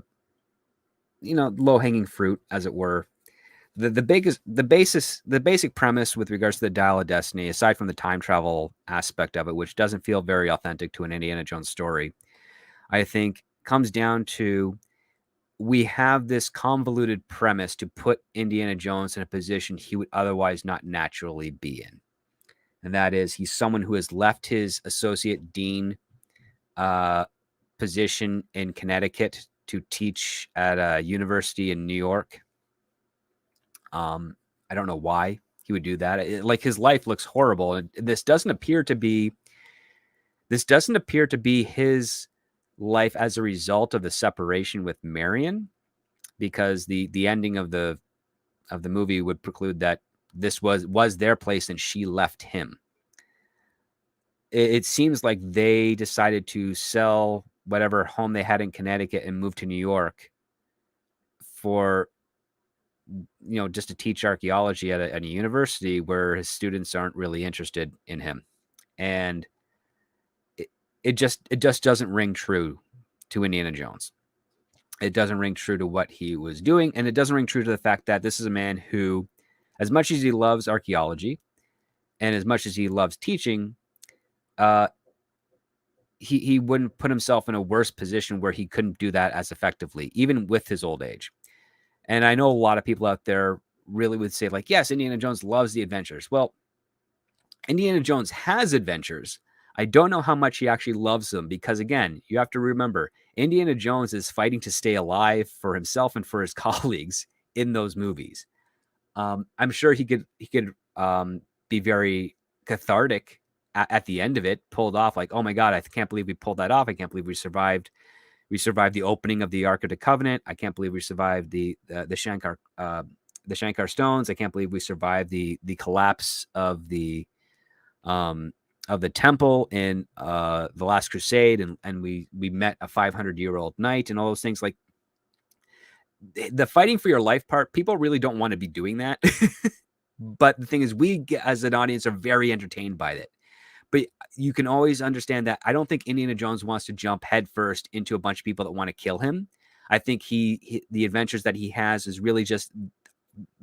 low hanging fruit, as it were. The basic premise with regards to the Dial of Destiny, aside from the time travel aspect of it, which doesn't feel very authentic to an Indiana Jones story, I think comes down to, we have this convoluted premise to put Indiana Jones in a position he would otherwise not naturally be in. And that is, he's someone who has left his associate dean uh, position in Connecticut to teach at a university in New York. I don't know why he would do that. Like, his life looks horrible, and this doesn't appear to be his life as a result of the separation with Marion, because the ending of the movie would preclude that this was their place and she left him. It seems like they decided to sell whatever home they had in Connecticut and move to New York for, just to teach archaeology at a university where his students aren't really interested in him. And it just doesn't ring true to Indiana Jones. It doesn't ring true to what he was doing, and it doesn't ring true to the fact that this is a man who, as much as he loves archaeology and as much as he loves teaching, uh, he wouldn't put himself in a worse position where he couldn't do that as effectively, even with his old age. And I know a lot of people out there really would say, like, yes, Indiana Jones loves the adventures. Well, Indiana Jones has adventures. I don't know how much he actually loves them, because, again, you have to remember, Indiana Jones is fighting to stay alive for himself and for his colleagues in those movies. I'm sure he could be very cathartic at the end of it, pulled off, like, oh my God, I can't believe we pulled that off. I can't believe we survived. We survived the opening of the Ark of the Covenant. I can't believe we survived the Shankar stones. I can't believe we survived the collapse um, of the temple in the Last Crusade, and we met a 500-year-old knight and all those things. Like, the fighting for your life part, people really don't want to be doing that. But the thing is, we as an audience are very entertained by it. But you can always understand that I don't think Indiana Jones wants to jump headfirst into a bunch of people that want to kill him. I think the adventures that he has is really just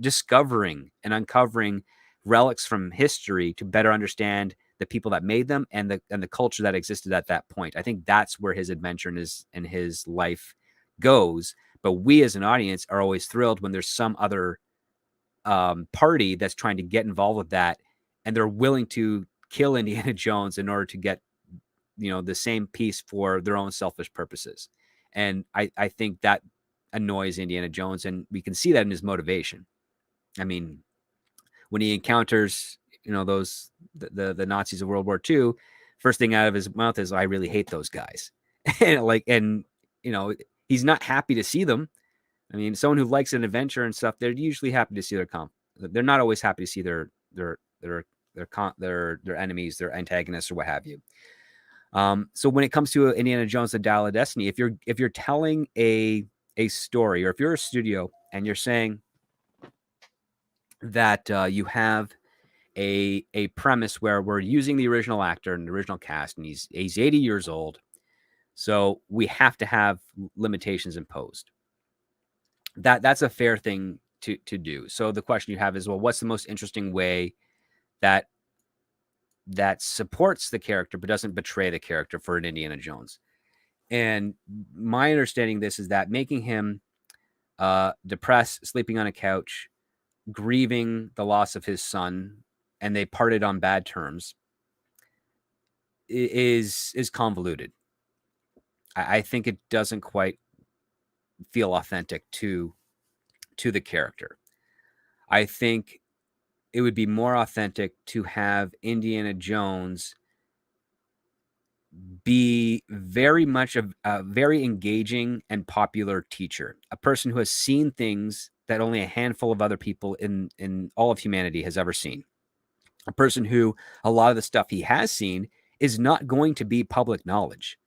discovering and uncovering relics from history to better understand the people that made them and the culture that existed at that point. I think that's where his adventure and his life goes. But we as an audience are always thrilled when there's some other party that's trying to get involved with that, and they're willing to kill Indiana Jones in order to get the same piece for their own selfish purposes. And I think that annoys Indiana Jones, and we can see that in his motivation. I mean, when he encounters the Nazis of World War II, first thing out of his mouth is, "I really hate those guys," and he's not happy to see them. I mean, someone who likes an adventure and stuff, they're usually happy to see they're not always happy to see their enemies, their antagonists, or what have you. So when it comes to Indiana Jones: The Dial of Destiny, if you're telling a story, or if you're a studio and you're saying that you have a premise where we're using the original actor and the original cast, and he's 80 years old, so we have to have limitations imposed. That's a fair thing to do. So the question you have is, well, what's the most interesting way that supports the character but doesn't betray the character for an Indiana Jones? And my understanding of this is that making him depressed, sleeping on a couch, grieving the loss of his son, and they parted on bad terms, is convoluted. I think it doesn't quite feel authentic to the character. I think it would be more authentic to have Indiana Jones be very much a very engaging and popular teacher, a person who has seen things that only a handful of other people in all of humanity has ever seen. A person who a lot of the stuff he has seen is not going to be public knowledge.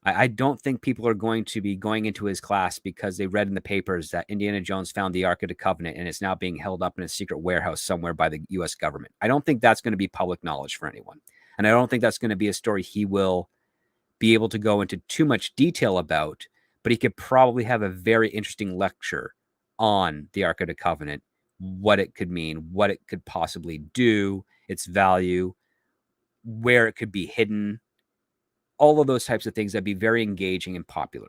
I don't think people are going to be going into his class because they read in the papers that Indiana Jones found the Ark of the Covenant and it's now being held up in a secret warehouse somewhere by the US government. I don't think that's going to be public knowledge for anyone. And I don't think that's going to be a story he will be able to go into too much detail about, but he could probably have a very interesting lecture on the Ark of the Covenant, what it could mean, what it could possibly do, its value, where it could be hidden, all of those types of things that'd be very engaging and popular.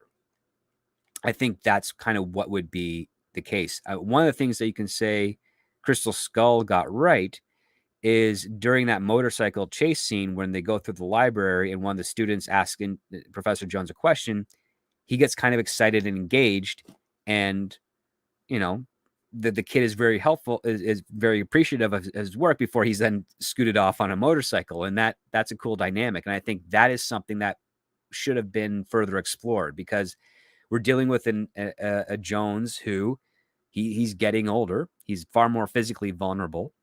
I think that's kind of what would be the case. One of the things that you can say Crystal Skull got right is during that motorcycle chase scene when they go through the library and one of the students asking Professor Jones a question, he gets kind of excited and engaged, and you know the kid is very helpful, is very appreciative of his work before he's then scooted off on a motorcycle, and that's a cool dynamic, and I think that is something that should have been further explored because we're dealing with a Jones who he's getting older, he's far more physically vulnerable.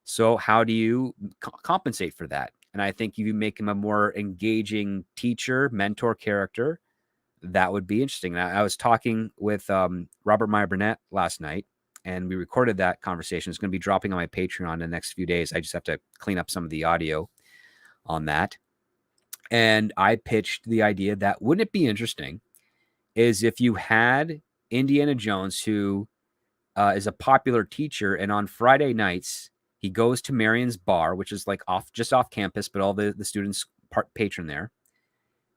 So how do you compensate for that? And I think if you make him a more engaging teacher, mentor character, that would be interesting. I was talking with Robert Meyer Burnett last night, and we recorded that conversation. It's going to be dropping on my Patreon in the next few days. I just have to clean up some of the audio on that. And I pitched the idea that wouldn't it be interesting is if you had Indiana Jones, who is a popular teacher, and on Friday nights he goes to Marion's bar, which is like just off campus, but all the students patron there,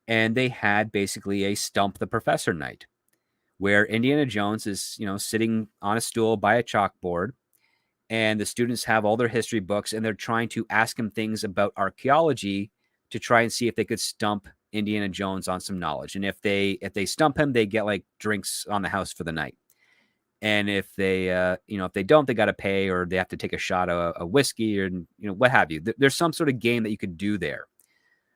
and they had basically a stump the professor night where Indiana Jones is sitting on a stool by a chalkboard, and the students have all their history books, and they're trying to ask him things about archaeology to try and see if they could stump Indiana Jones on some knowledge. And if they stump him, they get like drinks on the house for the night. And if they don't, they got to pay, or they have to take a shot of a whiskey, or what have you. There's some sort of game that you could do there.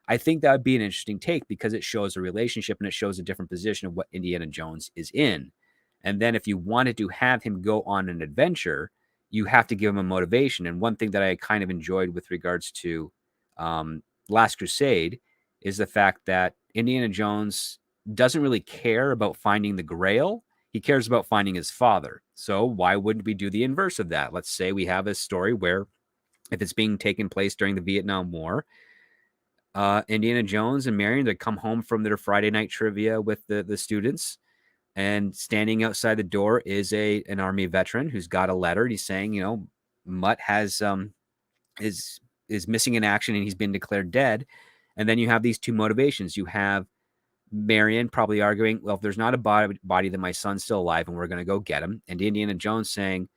I think that would be an interesting take because it shows a relationship and it shows a different position of what Indiana Jones is in. And then if you wanted to have him go on an adventure, you have to give him a motivation. And one thing that I kind of enjoyed with regards to Last Crusade is the fact that Indiana Jones doesn't really care about finding the Grail. He cares about finding his father. So why wouldn't we do the inverse of that? Let's say we have a story where if it's being taken place during the Vietnam War, Indiana Jones and Marion, they come home from their Friday night trivia with the students, and standing outside the door is an Army veteran who's got a letter. And he's saying, Mutt has is missing in action and he's been declared dead. And then you have these two motivations. You have Marion probably arguing, well, if there's not a body, then my son's still alive and we're going to go get him. And Indiana Jones saying,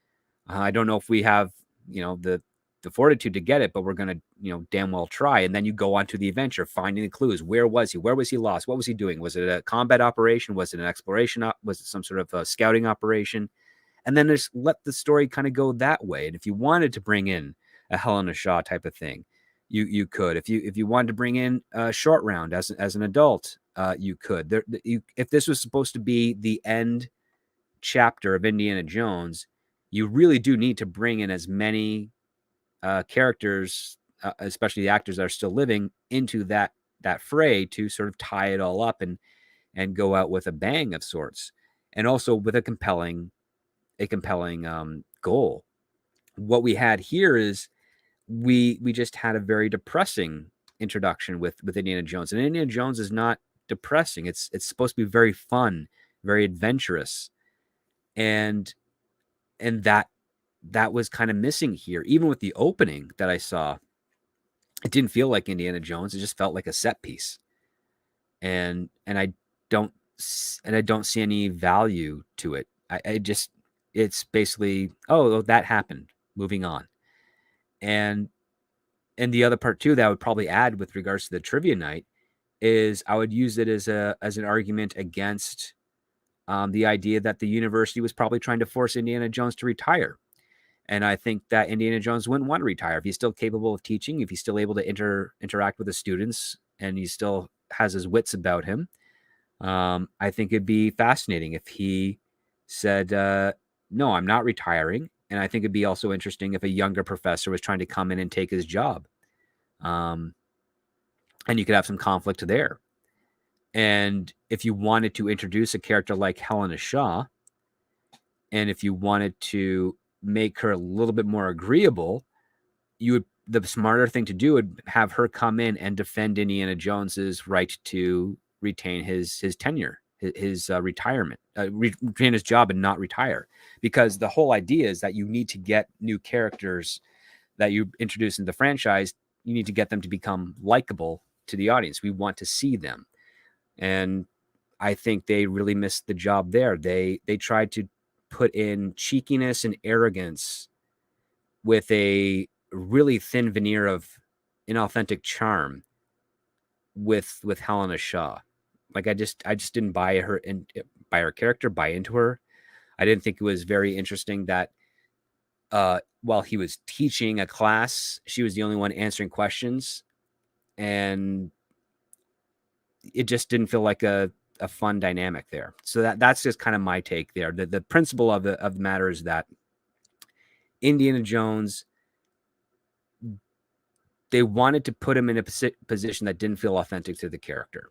I don't know if we have, the fortitude to get it, but we're going to, damn well try. And then you go on to the adventure, finding the clues. Where was he? Where was he lost? What was he doing? Was it a combat operation? Was it an exploration? Was it some sort of a scouting operation? And then just let the story kind of go that way. And if you wanted to bring in a Helena Shaw type of thing, you could. If you wanted to bring in a Short Round as an adult, you could. If this was supposed to be the end chapter of Indiana Jones, you really do need to bring in as many characters, especially the actors that are still living, into that fray to sort of tie it all up and go out with a bang of sorts, and also with a compelling goal. What we had here is we just had a very depressing introduction with Indiana Jones, and Indiana Jones is not depressing. It's supposed to be very fun, very adventurous, and that was kind of missing here. Even with the opening that I saw, it didn't feel like Indiana Jones. It just felt like a set piece, and don't I don't see any value to it. It's basically, oh, that happened. Moving on, and the other part too that I would probably add with regards to the trivia night is I would use it as an argument against the idea that the university was probably trying to force Indiana Jones to retire. And I think that Indiana Jones wouldn't want to retire if he's still capable of teaching, if he's still able to interact with the students, and he still has his wits about him. I think it'd be fascinating if he said, "No, I'm not retiring." And I think it'd be also interesting if a younger professor was trying to come in and take his job, um, and you could have some conflict there. And if you wanted to introduce a character like Helena Shaw, and if you wanted to make her a little bit more agreeable, you would the smarter thing to do would have her come in and defend Indiana Jones's right to retain his tenure, his retirement, retain his job and not retire. Because the whole idea is that you need to get new characters that you introduce in the franchise. You need to get them to become likable to the audience. We want to see them, and I think they really missed the job there. They tried to put in cheekiness and arrogance with a really thin veneer of inauthentic charm with Helena Shaw. Like I just didn't buy her and buy her character, buy into her. I didn't think it was very interesting that while he was teaching a class, she was the only one answering questions, and it just didn't feel like a fun dynamic there. So that's just kind of my take there. The principle of the matter is that Indiana Jones, they wanted to put him in a position that didn't feel authentic to the character.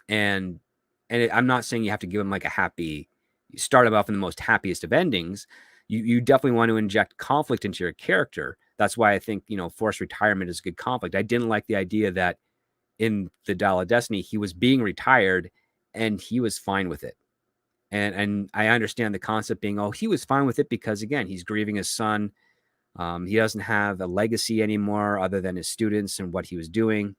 And I'm not saying you have to give him like a happy, start him off in the most happiest of endings. You definitely want to inject conflict into your character. That's why I think, forced retirement is a good conflict. I didn't like the idea that in the Dial of Destiny, he was being retired and he was fine with it. And I understand the concept being, oh, he was fine with it because, again, he's grieving his son. He doesn't have a legacy anymore other than his students and what he was doing.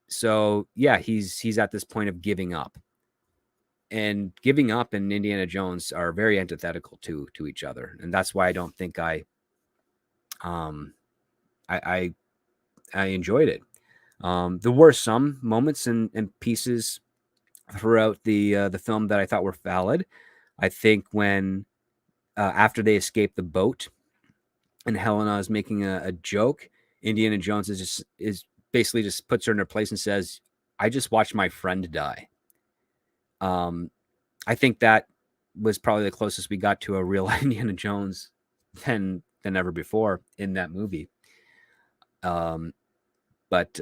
So yeah, he's at this point of giving up, and giving up and Indiana Jones are very antithetical to each other, and that's why I don't think um I enjoyed it. There were some moments and pieces throughout the film that I thought were valid. I think when after they escape the boat and Helena is making a joke, Indiana Jones is basically just puts her in her place and says, "I just watched my friend die." Um, I think that was probably the closest we got to a real Indiana Jones than ever before in that movie. Um, but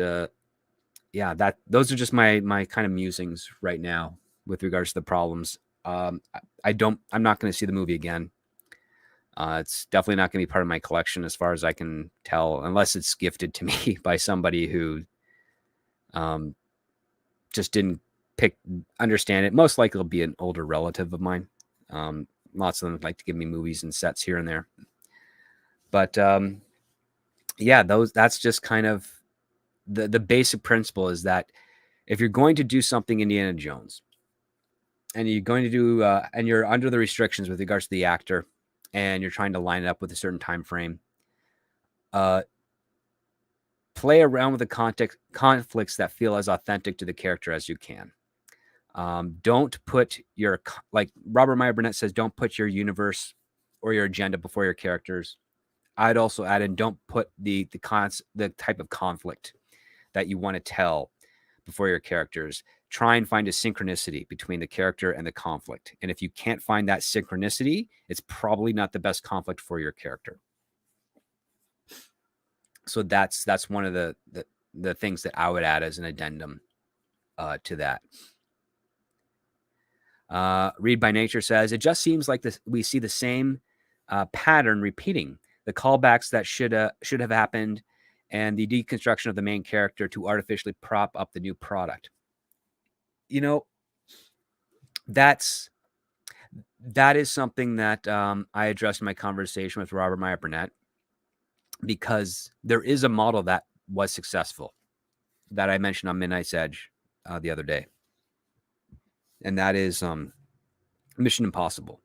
yeah, those are just my kind of musings right now with regards to the problems. I'm not going to see the movie again. It's definitely not going to be part of my collection as far as I can tell, unless it's gifted to me by somebody who um, just didn't understand it. Most likely it'll be an older relative of mine. Lots of them like to give me movies and sets here and there. But yeah, that's just kind of the basic principle is that if you're going to do something Indiana Jones and you're going to do and you're under the restrictions with regards to the actor and you're trying to line it up with a certain time frame, play around with the conflicts that feel as authentic to the character as you can. Don't put like Robert Meyer Burnett says, don't put your universe or your agenda before your characters. I'd also add in, don't put the type of conflict that you want to tell before your characters. Try and find a synchronicity between the character and the conflict. And if you can't find that synchronicity, it's probably not the best conflict for your character. So that's one of the things that I would add as an addendum to that. Read by Nature says, it just seems like we see the same pattern repeating. The callbacks that should have happened and the deconstruction of the main character to artificially prop up the new product. That is something that I addressed in my conversation with Robert Meyer Burnett, because there is a model that was successful that I mentioned on Midnight's Edge the other day. And that is Mission Impossible.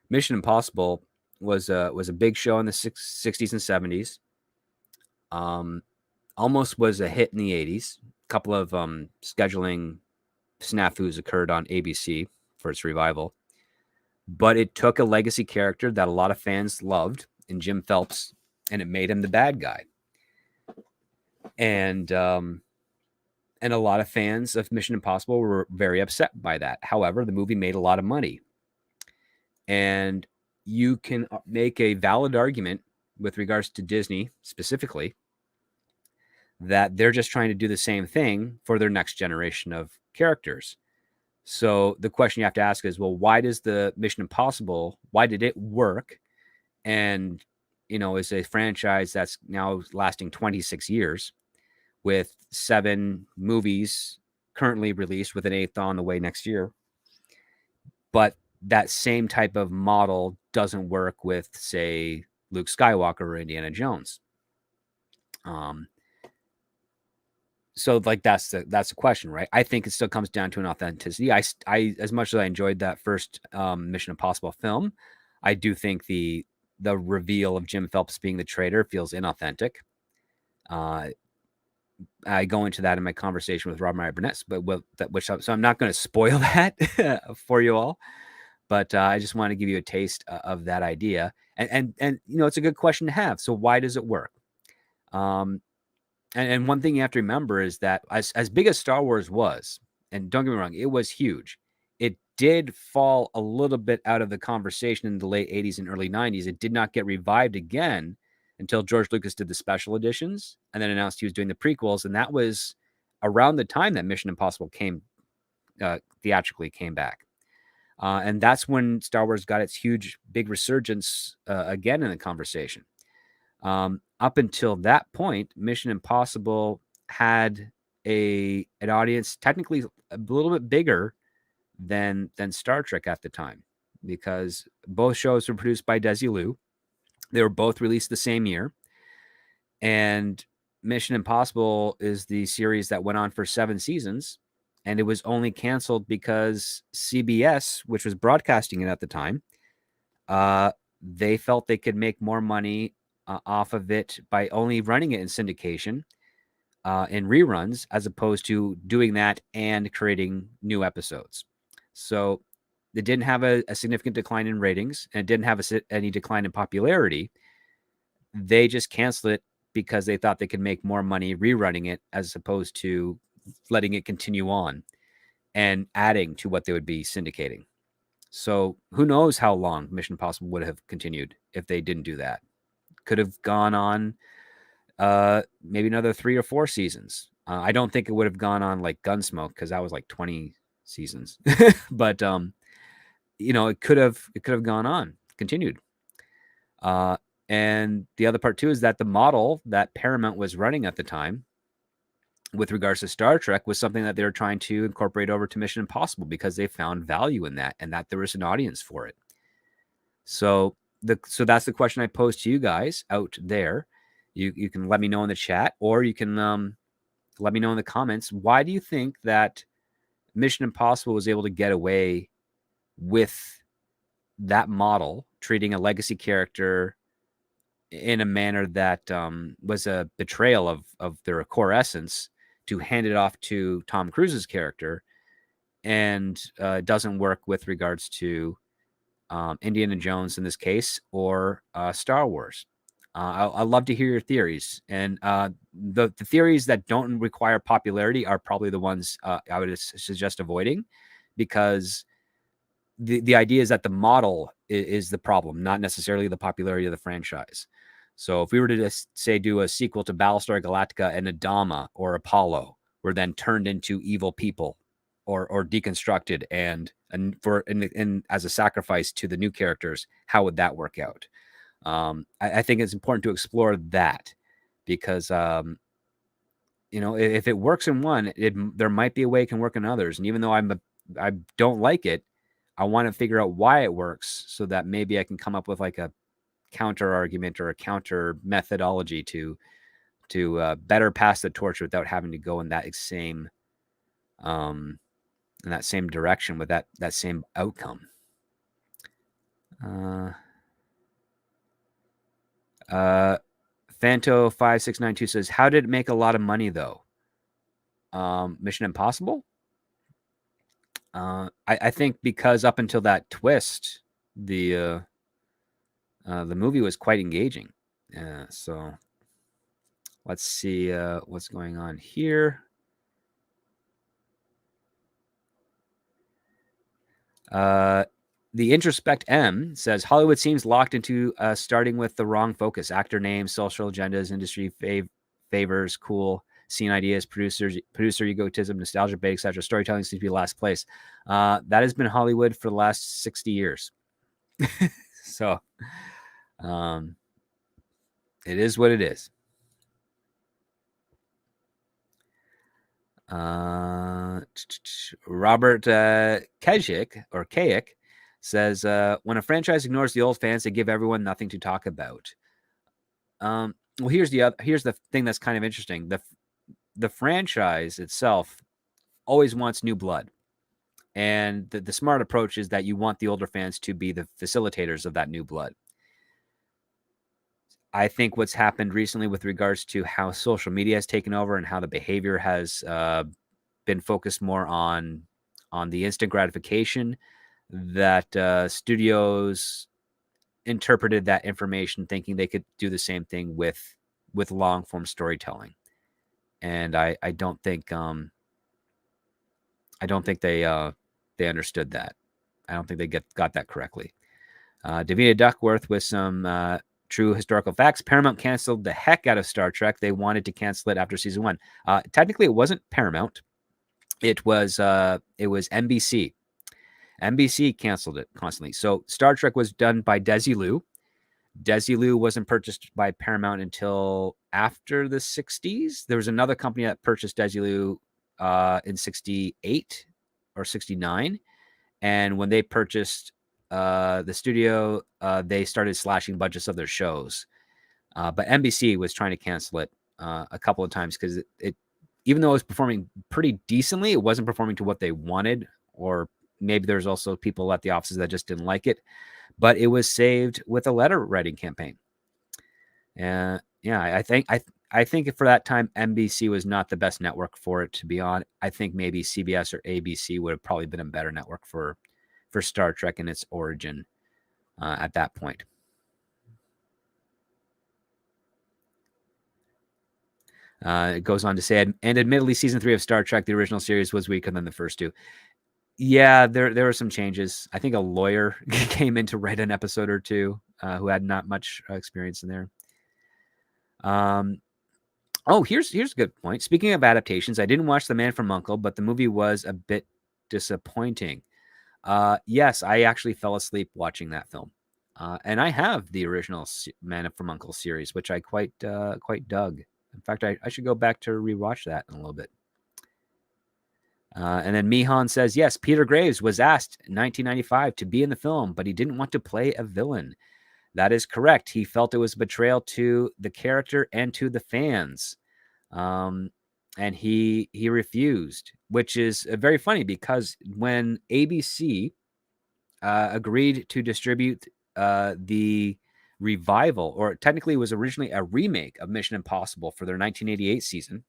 Mission Impossible was a big show in the 60s and 70s. Almost was a hit in the 80s. A couple of scheduling snafus occurred on ABC for its revival. But it took a legacy character that a lot of fans loved in Jim Phelps, and it made him the bad guy. And a lot of fans of Mission Impossible were very upset by that. However, the movie made a lot of money. And you can make a valid argument with regards to Disney specifically that they're just trying to do the same thing for their next generation of characters. So the question you have to ask is, well, why does the Mission Impossible, why did it work? And, is a franchise that's now lasting 26 years with 7 movies currently released with an 8th on the way next year. But that same type of model doesn't work with, say, Luke Skywalker or Indiana Jones. So like that's the question, right? I think it still comes down to an authenticity. I as much as I enjoyed that first Mission Impossible film, I do think the reveal of Jim Phelps being the traitor feels inauthentic. I go into that in my conversation with Rob Meyer Burnett, so I'm not going to spoil that for you all. But I just want to give you a taste of that idea, and it's a good question to have. So why does it work? And one thing you have to remember is that as big as Star Wars was, and don't get me wrong, it was huge. It did fall a little bit out of the conversation in the late 80s and early 90s. It did not get revived again until George Lucas did the special editions and then announced he was doing the prequels. And that was around the time that Mission Impossible theatrically came back. And that's when Star Wars got its huge, big resurgence again in the conversation. Up until that point, Mission Impossible had an audience technically a little bit bigger than Star Trek at the time, because both shows were produced by Desilu. They were both released the same year, and Mission Impossible is the series that went on for 7 seasons, and it was only canceled because CBS, which was broadcasting it at the time, they felt they could make more money off of it by only running it in syndication in reruns, as opposed to doing that and creating new episodes. So it didn't have a significant decline in ratings, and it didn't have any decline in popularity. They just canceled it because they thought they could make more money rerunning it as opposed to letting it continue on and adding to what they would be syndicating. So who knows how long Mission Impossible would have continued if they didn't do that. Could have gone on maybe another 3 or 4 seasons. I don't think it would have gone on like Gunsmoke, because that was like 20 seasons. But it could have gone on, continued. And the other part too is that the model that Paramount was running at the time with regards to Star Trek was something that they were trying to incorporate over to Mission Impossible, because they found value in that, and that there was an audience for it. So that's the question I pose to you guys out there. You can let me know in the chat, or you can let me know in the comments. Why do you think that Mission Impossible was able to get away with that model, treating a legacy character in a manner that was a betrayal of their core essence, to hand it off to Tom Cruise's character, and doesn't work with regards to Indiana Jones in this case, or Star Wars? I'd love to hear your theories. And the theories that don't require popularity are probably the ones I would suggest avoiding, because the idea is that the model is the problem, not necessarily the popularity of the franchise. So if we were to just say do a sequel to Battlestar Galactica, and Adama or Apollo were then turned into evil people or deconstructed and as a sacrifice to the new characters, how would that work out? I think it's important to explore that, because if it works in one, there might be a way it can work in others. And even though I don't like it, I want to figure out why it works, so that maybe I can come up with like a counter argument or a counter methodology to better pass the torch without having to go in that same direction with that same outcome. Fanto5692 says, how did it make a lot of money though? Mission Impossible? I think because up until that twist, the movie was quite engaging. So let's see what's going on here. Uh, the Introspect M says Hollywood seems locked into starting with the wrong focus: actor names, social agendas, industry favors, cool scene ideas, producer egotism, nostalgia bait, etc. Storytelling seems to be last place. That has been Hollywood for the last 60 years. So um, it is what it is. Robert Kajik says, when a franchise ignores the old fans, they give everyone nothing to talk about. Well, here's the thing that's kind of interesting. The franchise itself always wants new blood. And the smart approach is that you want the older fans to be the facilitators of that new blood. I think what's happened recently with regards to how social media has taken over and how the behavior has been focused more on the instant gratification, that studios interpreted that information thinking they could do the same thing with long form storytelling, and I don't think they understood that. I don't think they got that correctly. Davina Duckworth with some true historical facts. Paramount canceled the heck out of Star Trek. They wanted to cancel it after season 1. Technically, it wasn't Paramount. It was NBC. NBC canceled it constantly. So Star Trek was done by Desilu. Desilu wasn't purchased by Paramount until after the 60s. There was another company that purchased Desilu in 68 or 69. And when they purchased the studio, they started slashing budgets of their shows. But NBC was trying to cancel it a couple of times because it, even though it was performing pretty decently, it wasn't performing to what they wanted, or maybe there's also people at the offices that just didn't like it. But it was saved with a letter writing campaign. And yeah, I think for that time, NBC was not the best network for it to be on. I think maybe CBS or ABC would have probably been a better network for Star Trek and its origin at that point. It goes on to say, and admittedly, season 3 of Star Trek, the original series, was weaker than the first two. Yeah, there were some changes. I think a lawyer came in to write an episode or two who had not much experience in there. Here's a good point. Speaking of adaptations, I didn't watch The Man from U.N.C.L.E., but the movie was a bit disappointing. Yes, I actually fell asleep watching that film. And I have the original Man from U.N.C.L.E. series, which I quite dug. In fact, I should go back to rewatch that in a little bit. And then Mihan says, yes, Peter Graves was asked in 1995 to be in the film, but he didn't want to play a villain. That is correct. He felt it was a betrayal to the character and to the fans. And he refused, which is very funny because when ABC agreed to distribute the revival, or technically it was originally a remake of Mission Impossible for their 1988 season,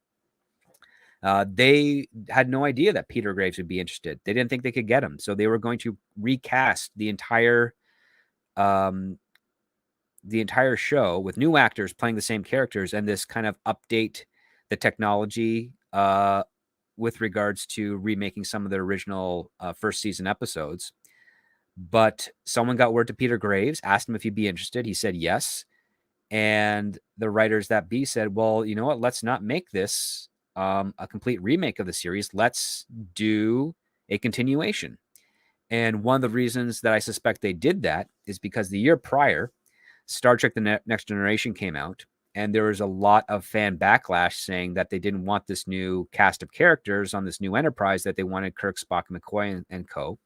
they had no idea that Peter Graves would be interested. They didn't think they could get him, so they were going to recast the entire show with new actors playing the same characters, and this kind of update the technology with regards to remaking some of the original first season episodes. But someone got word to Peter Graves, asked him if he'd be interested. He said yes. And the writers that be said, well, you know what? Let's not make this a complete remake of the series. Let's do a continuation. And one of the reasons that I suspect they did that is because the year prior, Star Trek The Next Generation came out, and there was a lot of fan backlash saying that they didn't want this new cast of characters on this new Enterprise, that they wanted Kirk, Spock, McCoy, and co.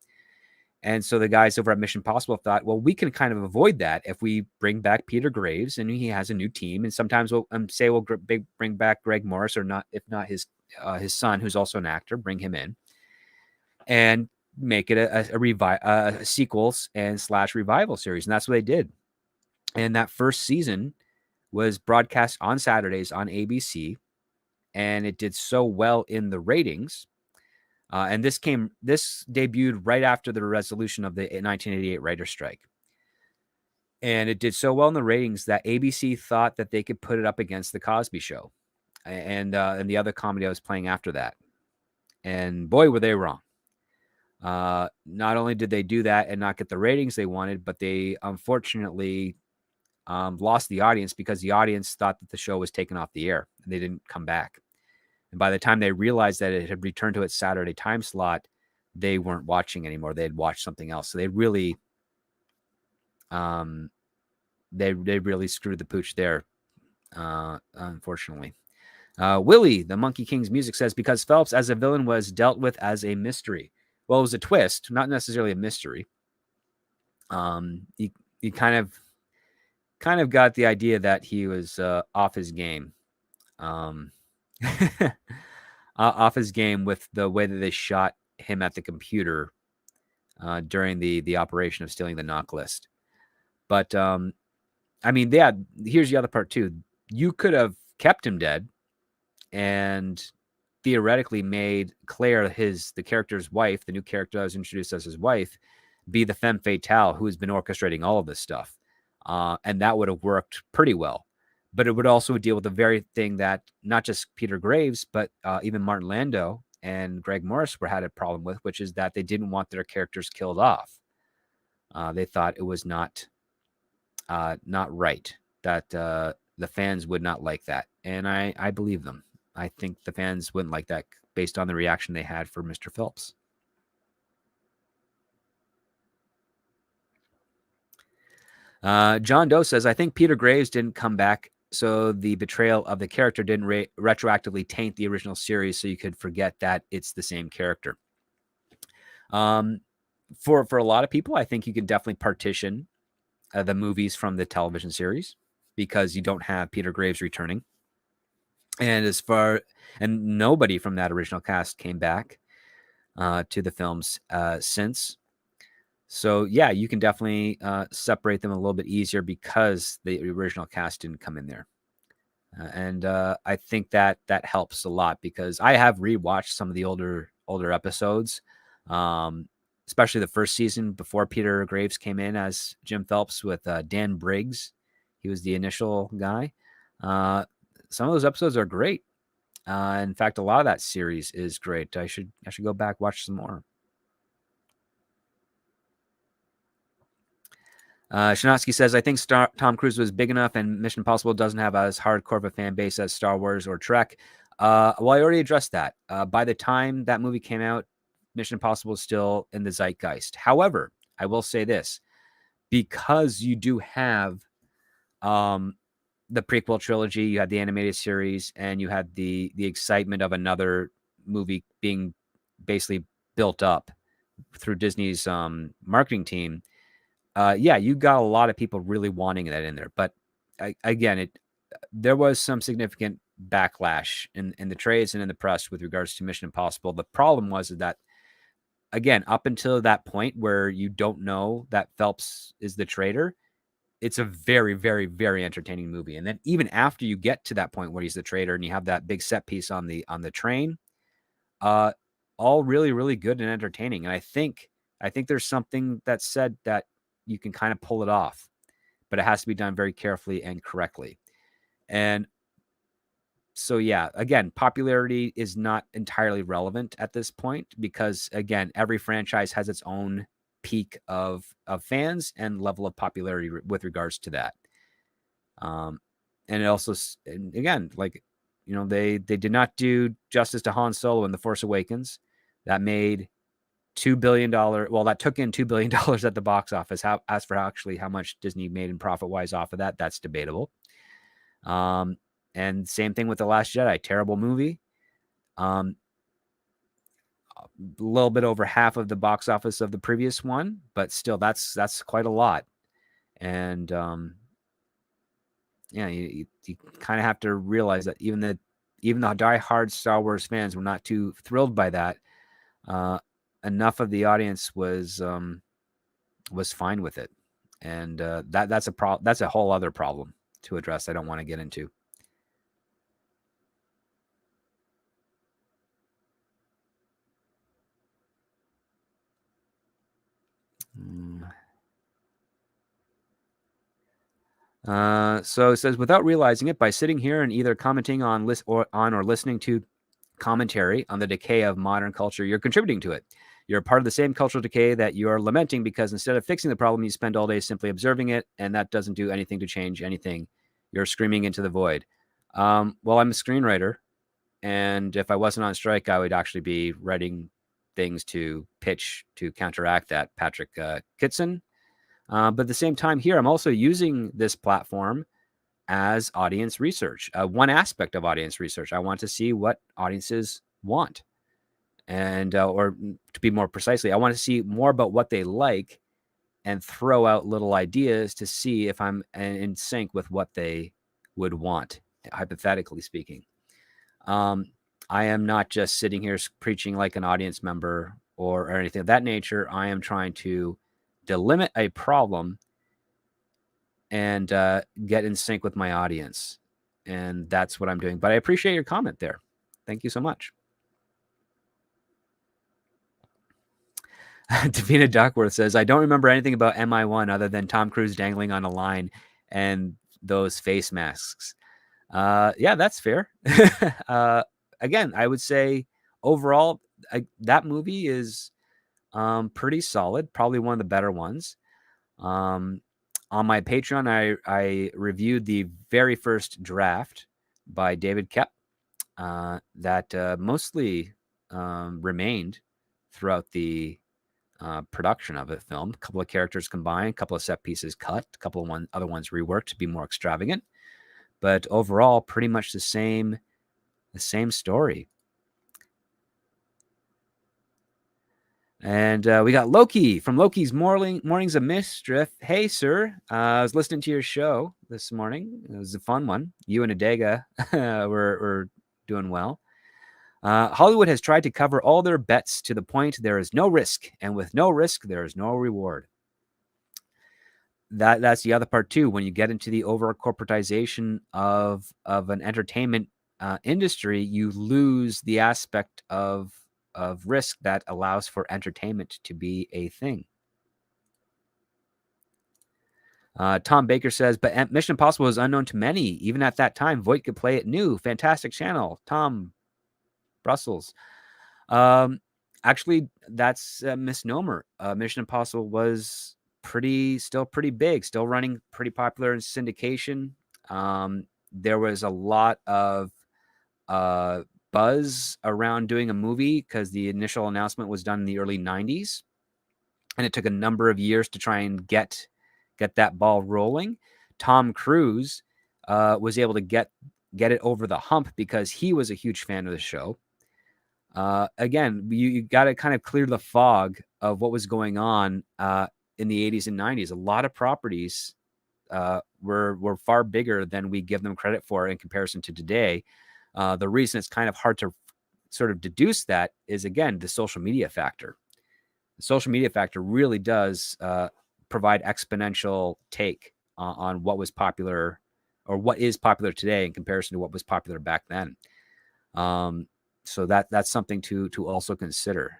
And so the guys over at Mission Possible thought, well, we can kind of avoid that if we bring back Peter Graves and he has a new team. And sometimes we'll say we'll bring back Greg Morris, or not, if not his son, who's also an actor, bring him in and make it a sequels and / revival series. And that's what they did. And that first season was broadcast on Saturdays on ABC, and it did so well in the ratings And this debuted right after the resolution of the 1988 writer's strike. And it did so well in the ratings that ABC thought that they could put it up against The Cosby Show and the other comedy I was playing after that. And boy, were they wrong. Not only did they do that and not get the ratings they wanted, but they unfortunately lost the audience because the audience thought that the show was taken off the air and they didn't come back. And by the time they realized that it had returned to its Saturday time slot, they weren't watching anymore. They had watched something else. So they really, they really screwed the pooch there, unfortunately. Willie, the Monkey King's music says, because Phelps as a villain was dealt with as a mystery. Well, it was a twist, not necessarily a mystery. He kind of got the idea that he was off his game. Off his game with the way that they shot him at the computer during the operation of stealing the knock list. But I mean, yeah, here's the other part too. You could have kept him dead and theoretically made Claire, the character's wife, the new character that was introduced as his wife, be the femme fatale who's been orchestrating all of this stuff. And that would have worked pretty well. But it would also deal with the very thing that not just Peter Graves, but even Martin Landau and Greg Morris had a problem with, which is that they didn't want their characters killed off. They thought it was not right, that the fans would not like that. And I believe them. I think the fans wouldn't like that based on the reaction they had for Mr. Phelps. John Doe says, I think Peter Graves didn't come back, so the betrayal of the character didn't retroactively taint the original series, so you could forget that it's the same character. For a lot of people, I think you can definitely partition the movies from the television series because you don't have Peter Graves returning. And nobody from that original cast came back to the films since. So yeah, you can definitely separate them a little bit easier because the original cast didn't come in there. And I think that helps a lot because I have rewatched some of the older episodes, especially the first season before Peter Graves came in as Jim Phelps with Dan Briggs. He was the initial guy. Some of those episodes are great. In fact, a lot of that series is great. I should go back, watch some more. Shinatsky says, I think Tom Cruise was big enough and Mission Impossible doesn't have as hardcore of a fan base as Star Wars or Trek. Well, I already addressed that. By the time that movie came out, Mission Impossible is still in the zeitgeist. However, I will say this, because you do have the prequel trilogy, you had the animated series, and you had the excitement of another movie being basically built up through Disney's marketing team. Yeah, you got a lot of people really wanting that in there. But again, there was some significant backlash in the trades and in the press with regards to Mission Impossible. The problem was that, again, up until that point where you don't know that Phelps is the traitor, it's a very, very, very entertaining movie. And then even after you get to that point where he's the traitor and you have that big set piece on the train, all really, really good and entertaining. And I think there's something that's said that you can kind of pull it off, but it has to be done very carefully and correctly. And so, yeah, again, popularity is not entirely relevant at this point because, again, every franchise has its own peak of fans and level of popularity with regards to that. And it also, and again, like, they did not do justice to Han Solo in The Force Awakens. That made $2 billion. Well, that took in $2 billion at the box office. As for how much Disney made in profit wise off of that, that's debatable. And same thing with The Last Jedi. Terrible movie. A little bit over half of the box office of the previous one, but still, that's quite a lot. And yeah, you kind of have to realize that even the diehard Star Wars fans were not too thrilled by that. Enough of the audience was fine with it, and that's a whole other problem to address. I don't want to get into. So it says, without realizing it, by sitting here and either commenting on or listening to commentary on the decay of modern culture, you're contributing to it. You're part of the same cultural decay that you're lamenting, because instead of fixing the problem, you spend all day simply observing it, and that doesn't do anything to change anything. You're screaming into the void. Well, I'm a screenwriter, and if I wasn't on strike, I would actually be writing things to pitch to counteract that, Patrick Kitson. But at the same time, here, I'm also using this platform as audience research, one aspect of audience research. I want to see what audiences want. And, or to be more precisely, I want to see more about what they like and throw out little ideas to see if I'm in sync with what they would want, hypothetically speaking. I am not just sitting here preaching like an audience member or anything of that nature. I am trying to delimit a problem and get in sync with my audience. And that's what I'm doing. But I appreciate your comment there. Thank you so much. Davina Duckworth says, I don't remember anything about MI1 other than Tom Cruise dangling on a line and those face masks. Yeah, that's fair. Again, I would say overall, that movie is pretty solid, probably one of the better ones. On my Patreon, I reviewed the very first draft by David Koepp that mostly remained throughout the production of the film. A couple of characters combined, a couple of set pieces cut, a couple of other ones reworked to be more extravagant. But overall, pretty much the same story. And we got Loki from Loki's Mornings of Mischief. Hey, sir. I was listening to your show this morning. It was a fun one. You and Adega were doing well. Hollywood has tried to cover all their bets to the point there is no risk. And with no risk, there is no reward. That's the other part, too. When you get into the over-corporatization of an entertainment industry, you lose the aspect of risk that allows for entertainment to be a thing. Tom Baker says, but Mission Impossible was unknown to many. Even at that time, Voight could play it new. Fantastic channel. Tom Brussels. Actually, that's a misnomer. Mission Impossible was still pretty big, still running pretty popular in syndication. There was a lot of buzz around doing a movie because the initial announcement was done in the early 90s, and it took a number of years to try and get that ball rolling. Tom Cruise was able to get it over the hump because he was a huge fan of the show. Again, you got to kind of clear the fog of what was going on in the 80s and 90s. A lot of properties were far bigger than we give them credit for in comparison to today. The reason it's kind of hard to sort of deduce that is, again, the social media factor. The social media factor really does provide exponential take on what was popular or what is popular today in comparison to what was popular back then. So that's something to also consider.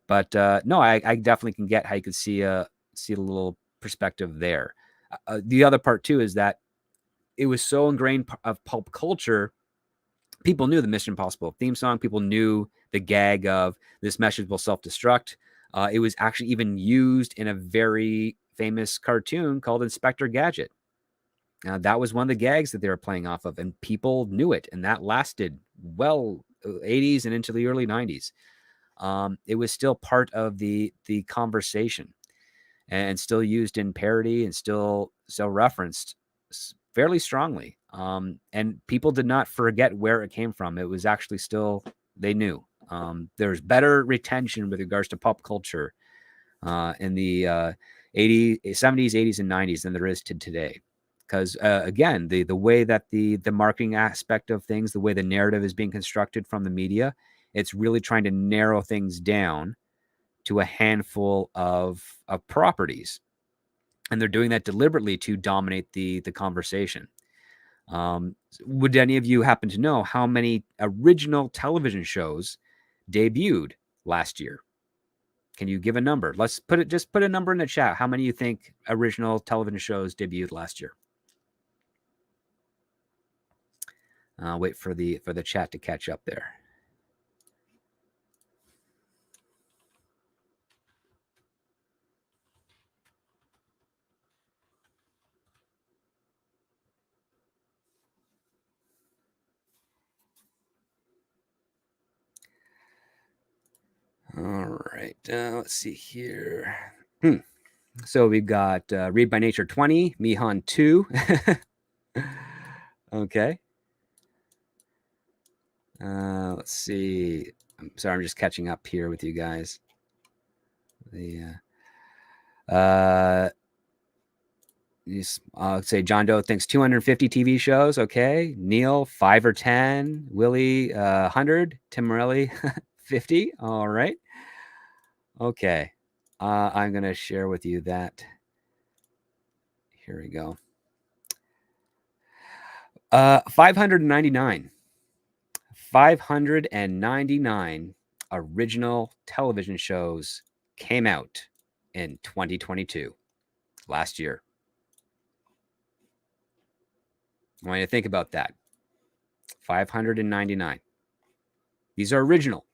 But no, I definitely can get how you could see a little perspective there. The other part too is that it was so ingrained of pulp culture. People knew the Mission Impossible theme song. People knew the gag of this message will self-destruct. It was actually even used in a very famous cartoon called Inspector Gadget. That was one of the gags that they were playing off of, and people knew it, and that lasted well 80s and into the early 90s. It was still part of the conversation and still used in parody and still referenced fairly strongly. And people did not forget where it came from. It was actually still, they knew. There's better retention with regards to pop culture in the 70s, 80s, and 90s than there is to today. Because, again, the way that the marketing aspect of things, the way the narrative is being constructed from the media, it's really trying to narrow things down to a handful of properties. And they're doing that deliberately to dominate the conversation. Would any of you happen to know how many original television shows debuted last year? Can you give a number? Let's just put a number in the chat. How many you think original television shows debuted last year? Wait for the chat to catch up there. All right. Let's see here. So we've got Read by Nature 20, Mihan 2. Okay. Let's see. I'm sorry, I'm just catching up here with you guys. I'll say John Doe thinks 250 TV shows. Okay. Neil, 5 or 10. Willie, 100. Tim Morelli, 50. All right. Okay. I'm going to share with you that. Here we go. 599. 599 original television shows came out in 2022, last year. I want you to think about that. 599. These are original.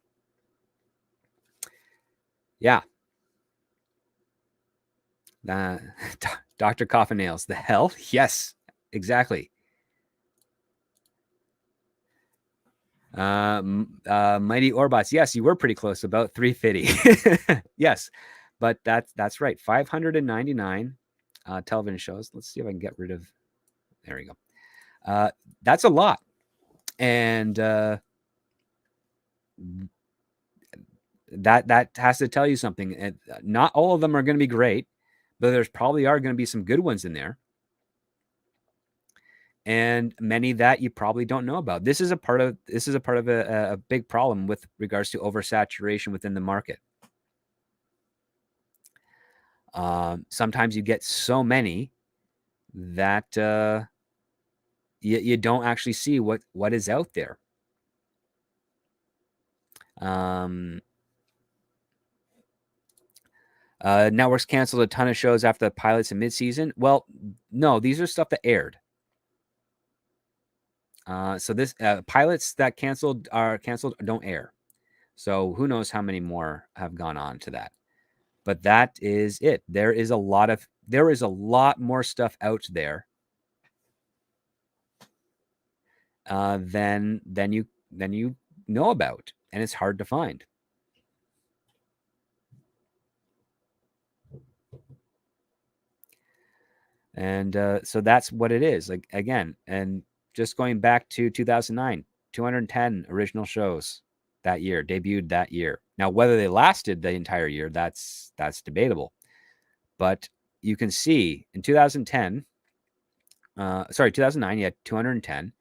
Yeah. Dr. Coffin Nails. The hell? Yes, exactly. Mighty Orbots. Yes, you were pretty close, about 350. Yes, but that's right. 599 television shows. Let's see if I can get rid of. There we go. That's a lot, and that has to tell you something. And not all of them are going to be great, but there's probably are going to be some good ones in there, and many that you probably don't know about. This is a part of a big problem with regards to oversaturation within the market. Sometimes you get so many that you don't actually see what is out there. Networks canceled a ton of shows after the pilots in mid-season. Well, no, these are stuff that aired. So this pilots that are canceled don't air. So who knows how many more have gone on to that. But that is it. There is a lot more stuff out there than you know about, and it's hard to find. And so that's what it is. Like, again, and just going back to 2009, 210 original shows that year, debuted that year. Now, whether they lasted the entire year, that's debatable. But you can see in 2009, you had 210,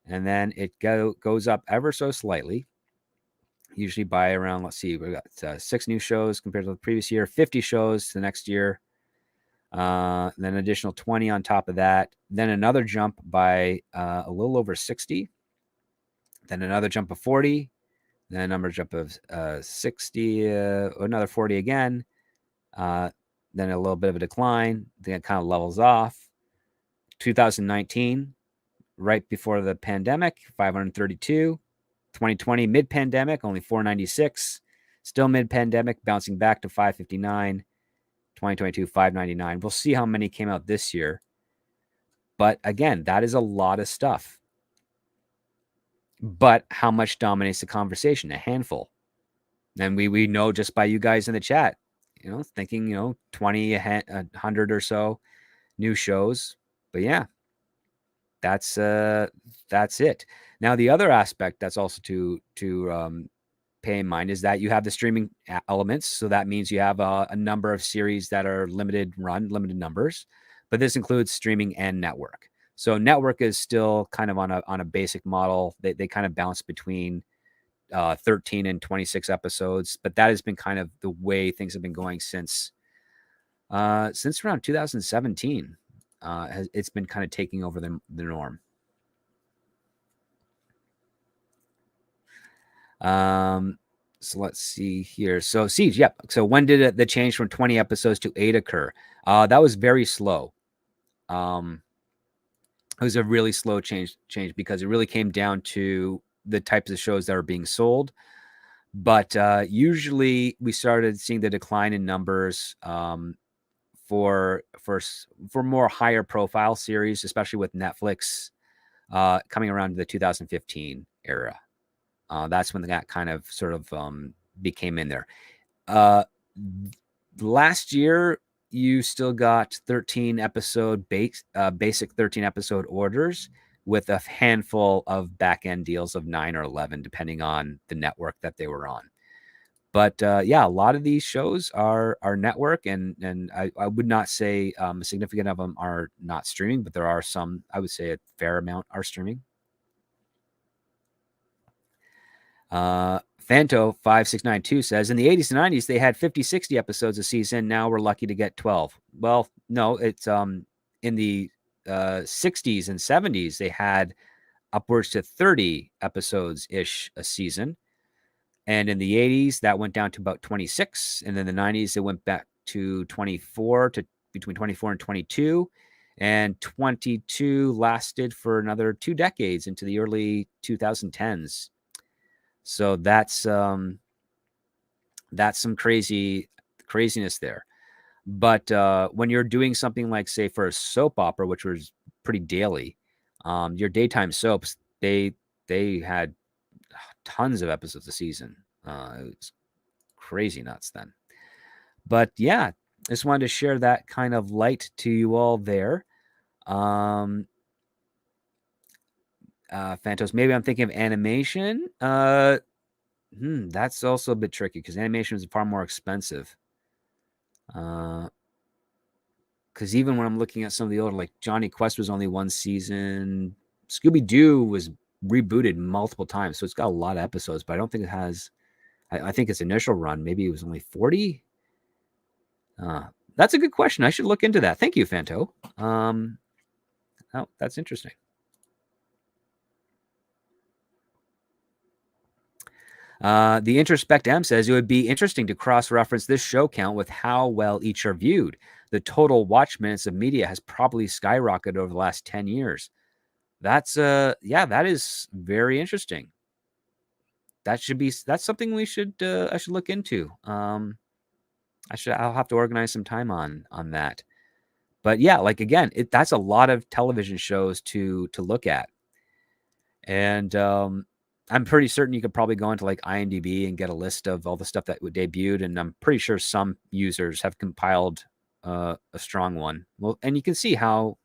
and then it goes up ever so slightly, usually by around, let's see, we got 6 new shows compared to the previous year, 50 shows the next year. Then an additional 20 on top of that. Then another jump by a little over 60. Then another jump of 40. Then another jump of 60. Another 40 again. Then a little bit of a decline. Then it kind of levels off. 2019, right before the pandemic, 532. 2020, mid-pandemic, only 496. Still mid-pandemic, bouncing back to 559. 2022, 599. We'll see how many came out this year. But again, that is a lot of stuff. But how much dominates the conversation? A handful. And we know just by you guys in the chat, thinking, 20, 100 or so new shows. But yeah, that's it. Now, the other aspect that's also to pay in mind is that you have the streaming elements. So that means you have a number of series that are limited numbers, but this includes streaming and network. So network is still kind of on a basic model. They kind of bounce between 13 and 26 episodes, but that has been kind of the way things have been going since around 2017. It's been kind of taking over the norm. So let's see here. So Siege, yep. So when did the change from 20 episodes to 8 occur? That was very slow. It was a really slow change because it really came down to the types of shows that are being sold. But usually we started seeing the decline in numbers for more higher profile series, especially with Netflix coming around the 2015 era. That's when that kind of sort of became in there. Last year, you still got 13 episode basic 13 episode orders with a handful of back end deals of 9 or 11, depending on the network that they were on. But yeah, a lot of these shows are network, and I would not say a significant of them are not streaming, but there are some. I would say a fair amount are streaming. Fanto5692 says in the 80s and 90s they had 50 60 episodes a season. Now we're lucky to get 12. Well, no, it's in the 60s and 70s they had upwards to 30 episodes ish a season, and in the 80s that went down to about 26, and then the 90s it went back to 24, to between 24 and 22, and 22 lasted for another 2 decades into the early 2010s. So that's some craziness there. But when you're doing something like, say, for a soap opera, which was pretty daily, your daytime soaps, they had tons of episodes a season. It was crazy nuts then. But yeah, I just wanted to share that kind of light to you all there. Phantos, maybe I'm thinking of animation. That's also a bit tricky because animation is far more expensive. Because even when I'm looking at some of the older, like Johnny Quest was only one season. Scooby Doo was rebooted multiple times, so it's got a lot of episodes. But I don't think it has. I think its initial run maybe it was only 40. That's a good question. I should look into that. Thank you, Fanto. Oh, that's interesting. The Introspect M says it would be interesting to cross-reference this show count with how well each are viewed. The total watch minutes of media has probably skyrocketed over the last 10 years. That's that is very interesting. That's something I should look into. I'll have to organize some time on that. But yeah, like again, that's a lot of television shows to look at. And I'm pretty certain you could probably go into like IMDb and get a list of all the stuff that would debuted, and I'm pretty sure some users have compiled a strong one. Well, and you can see how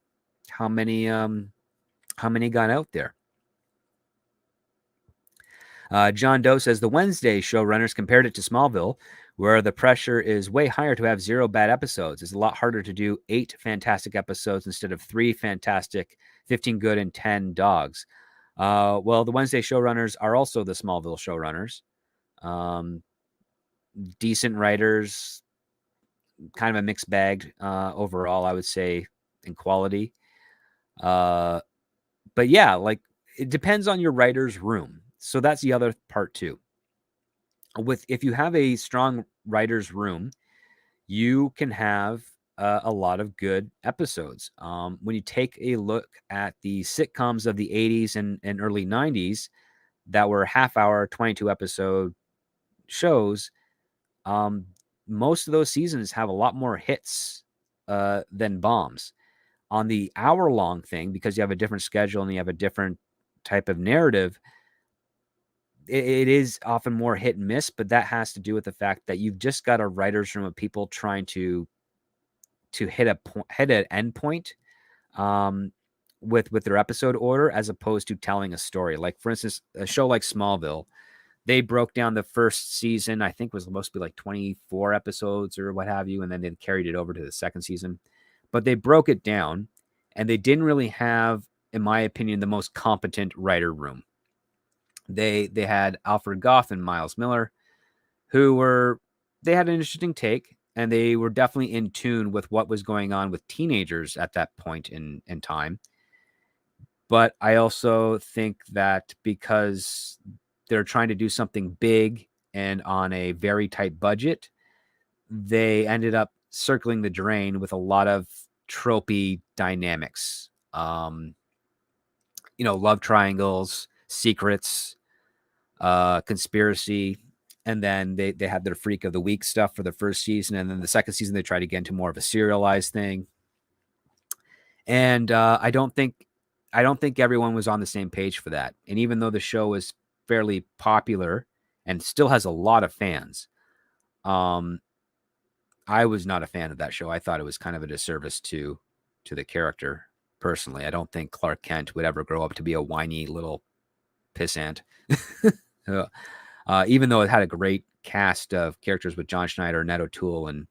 many got out there. John Doe says the Wednesday showrunners compared it to Smallville, where the pressure is way higher to have 0 bad episodes. It's a lot harder to do 8 fantastic episodes instead of 3 fantastic, 15 good, and 10 dogs. Well, the Wednesday showrunners are also the Smallville showrunners. Decent writers, kind of a mixed bag overall, I would say, in quality. But yeah, like it depends on your writer's room. So that's the other part too. If you have a strong writer's room, you can have a lot of good episodes. When you take a look at the sitcoms of the 80s and early 90s that were half-hour, 22 episode shows, most of those seasons have a lot more hits than bombs. On the hour-long thing, because you have a different schedule and you have a different type of narrative, it is often more hit and miss, but that has to do with the fact that you've just got a writer's room of people trying to hit an end point with their episode order as opposed to telling a story. Like, for instance, a show like Smallville, they broke down the first season, I think was supposed to be like 24 episodes or what have you, and then they carried it over to the second season. But they broke it down, and they didn't really have, in my opinion, the most competent writer room. They had Alfred Goff and Miles Miller, they had an interesting take, and they were definitely in tune with what was going on with teenagers at that point in time. But I also think that because they're trying to do something big and on a very tight budget, they ended up circling the drain with a lot of tropey dynamics. Love triangles, secrets, conspiracy, and then they had their freak of the week stuff for the first season, and then the second season they tried to get into more of a serialized thing. And I don't think everyone was on the same page for that. And even though the show is fairly popular and still has a lot of fans, I was not a fan of that show. I thought it was kind of a disservice to the character. Personally, I don't think Clark Kent would ever grow up to be a whiny little pissant. Even though it had a great cast of characters with John Schneider, Ned O'Toole, and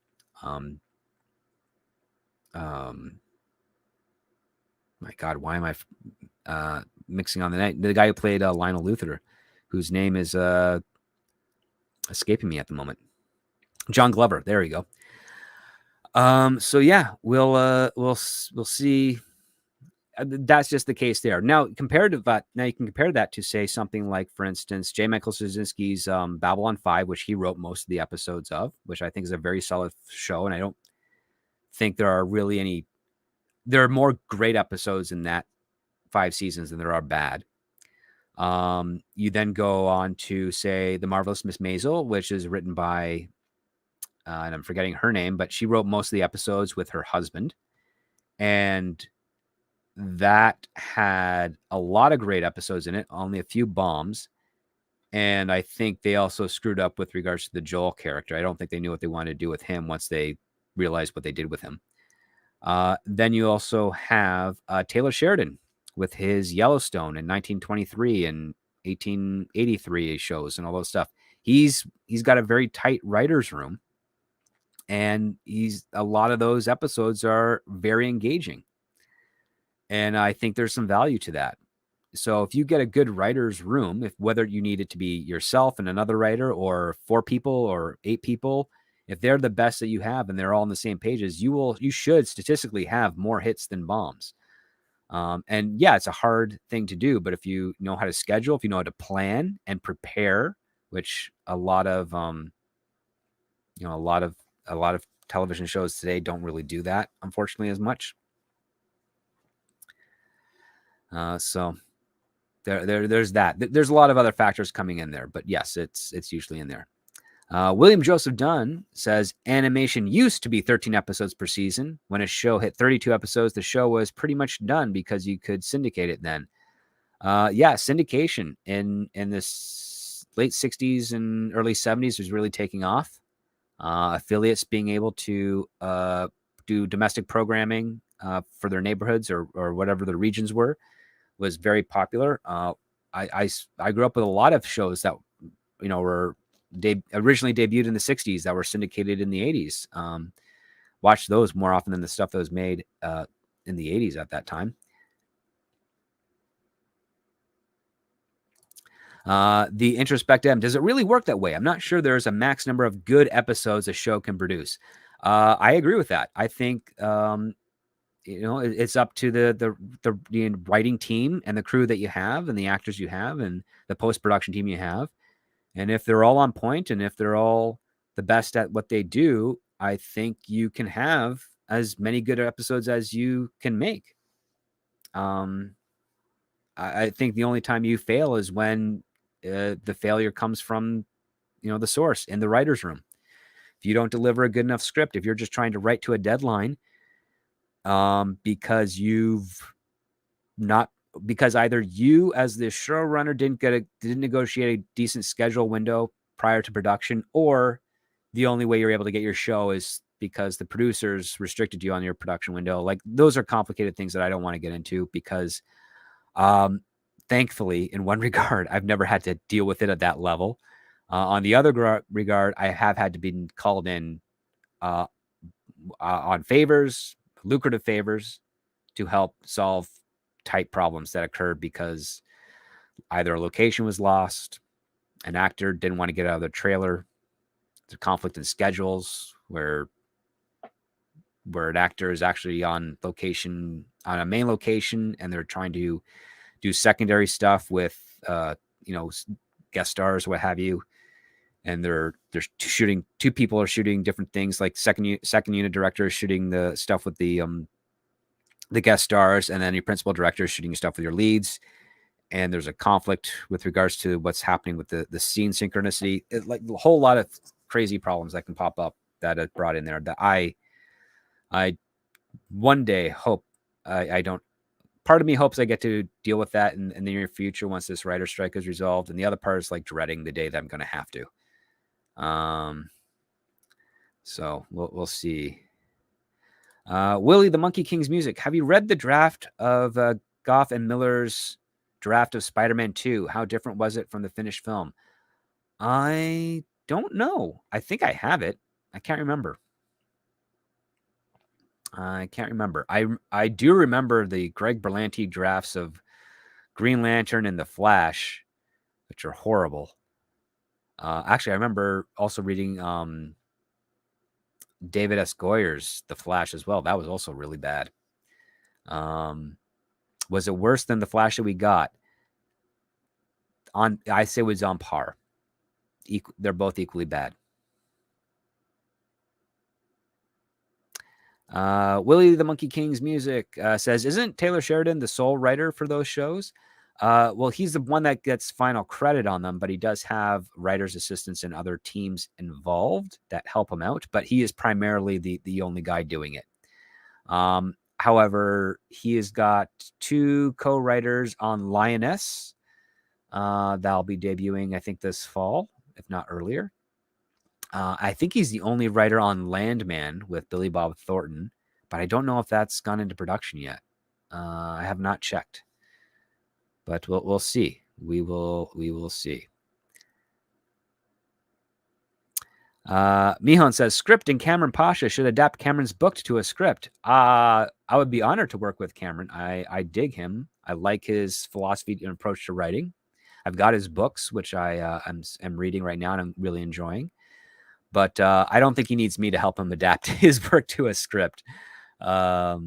my God, why am I mixing on the guy who played Lionel Luthor, whose name is escaping me at the moment. John Glover. There you go. So yeah, we'll see. That's just the case there. Now, compared to that, you can compare that to, say, something like, for instance, J. Michael Straczynski's Babylon 5, which he wrote most of the episodes of, which I think is a very solid show. And I don't think there are really any. There are more great episodes in that 5 seasons than there are bad. You then go on to, say, The Marvelous Miss Maisel, which is written by, and I'm forgetting her name, but she wrote most of the episodes with her husband. And that had a lot of great episodes in it, only a few bombs. And I think they also screwed up with regards to the Joel character. I don't think they knew what they wanted to do with him once they realized what they did with him. Then you also have Taylor Sheridan with his Yellowstone in 1923 and 1883 shows and all those stuff. He's got a very tight writer's room, and a lot of those episodes are very engaging. And I think there's some value to that. So if you get a good writer's room, whether you need it to be yourself and another writer, or 4 people or 8 people, if they're the best that you have and they're all on the same pages, you should statistically have more hits than bombs. And yeah, it's a hard thing to do, but if you know how to schedule, if you know how to plan and prepare, which a lot of television shows today don't really do that, unfortunately, as much. So there's that. There's a lot of other factors coming in there, but yes, it's usually in there. William Joseph Dunn says animation used to be 13 episodes per season. When a show hit 32 episodes, the show was pretty much done because you could syndicate it then. Syndication in this late 60s and early 70s was really taking off. Affiliates being able to do domestic programming for their neighborhoods or whatever the regions were was very popular. I grew up with a lot of shows that were originally debuted in the 60s that were syndicated in the 80s. Watched those more often than the stuff that was made in the 80s at that time. The introspective, does it really work that way? I'm not sure there's a max number of good episodes a show can produce. I agree with that. I think it's up to the writing team and the crew that you have and the actors you have and the post-production team you have. And if they're all on point and if they're all the best at what they do, I think you can have as many good episodes as you can make. I think the only time you fail is when the failure comes from, the source in the writer's room. If you don't deliver a good enough script, if you're just trying to write to a deadline, because either you as the showrunner didn't negotiate a decent schedule window prior to production, or the only way you're able to get your show is because the producers restricted you on your production window. Like, those are complicated things that I don't want to get into because, thankfully, in one regard, I've never had to deal with it at that level. On the other regard, I have had to be called in on favors, lucrative favors, to help solve tight problems that occurred because either a location was lost, an actor didn't want to get out of the trailer, there's a conflict in schedules where an actor is actually on location, on a main location, and they're trying to do secondary stuff with guest stars, what have you. and they're shooting, two people are shooting different things. Like second unit director is shooting the stuff with the guest stars, and then your principal director is shooting stuff with your leads. And there's a conflict with regards to what's happening with the scene synchronicity. Like a whole lot of crazy problems that can pop up that are brought in there that I one day hope I don't. Part of me hopes I get to deal with that in the near future once this writer strike is resolved, and the other part is like dreading the day that I'm going to have to. So we'll see. Willie the Monkey King's music. Have you read the draft of Goff and Miller's draft of Spider-Man 2? How different was it from the finished film? I don't know. I think I have it. I can't remember. I do remember the Greg Berlanti drafts of Green Lantern and The Flash, which are horrible. Actually, I remember also reading David S. Goyer's The Flash as well. That was also really bad. Was it worse than The Flash that we got? I say it was on par. They're both equally bad. Willie the Monkey King's music says, isn't Taylor Sheridan the sole writer for those shows? Well, he's the one that gets final credit on them, but he does have writers, assistants, and other teams involved that help him out. But he is primarily the only guy doing it. However, he has got 2 co-writers on Lioness that'll be debuting, I think, this fall, if not earlier. I think he's the only writer on Landman with Billy Bob Thornton, but I don't know if that's gone into production yet. I have not checked, but we'll see. We will see. Mihon says, script and Cameron Pasha should adapt Cameron's book to a script. I would be honored to work with Cameron. I dig him. I like his philosophy and approach to writing. I've got his books, which I'm reading right now and I'm really enjoying. But I don't think he needs me to help him adapt his work to a script. I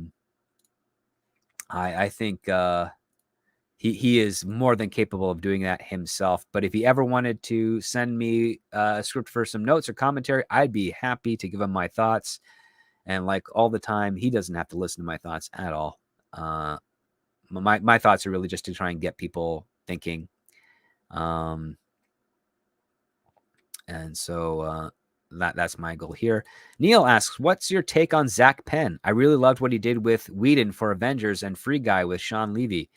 think he is more than capable of doing that himself. But if he ever wanted to send me a script for some notes or commentary, I'd be happy to give him my thoughts. And like all the time, he doesn't have to listen to my thoughts at all. My thoughts are really just to try and get people thinking. And so that's my goal here. Neil asks, what's your take on Zach Penn? I really loved what he did with Whedon for Avengers and Free Guy with Sean Levy.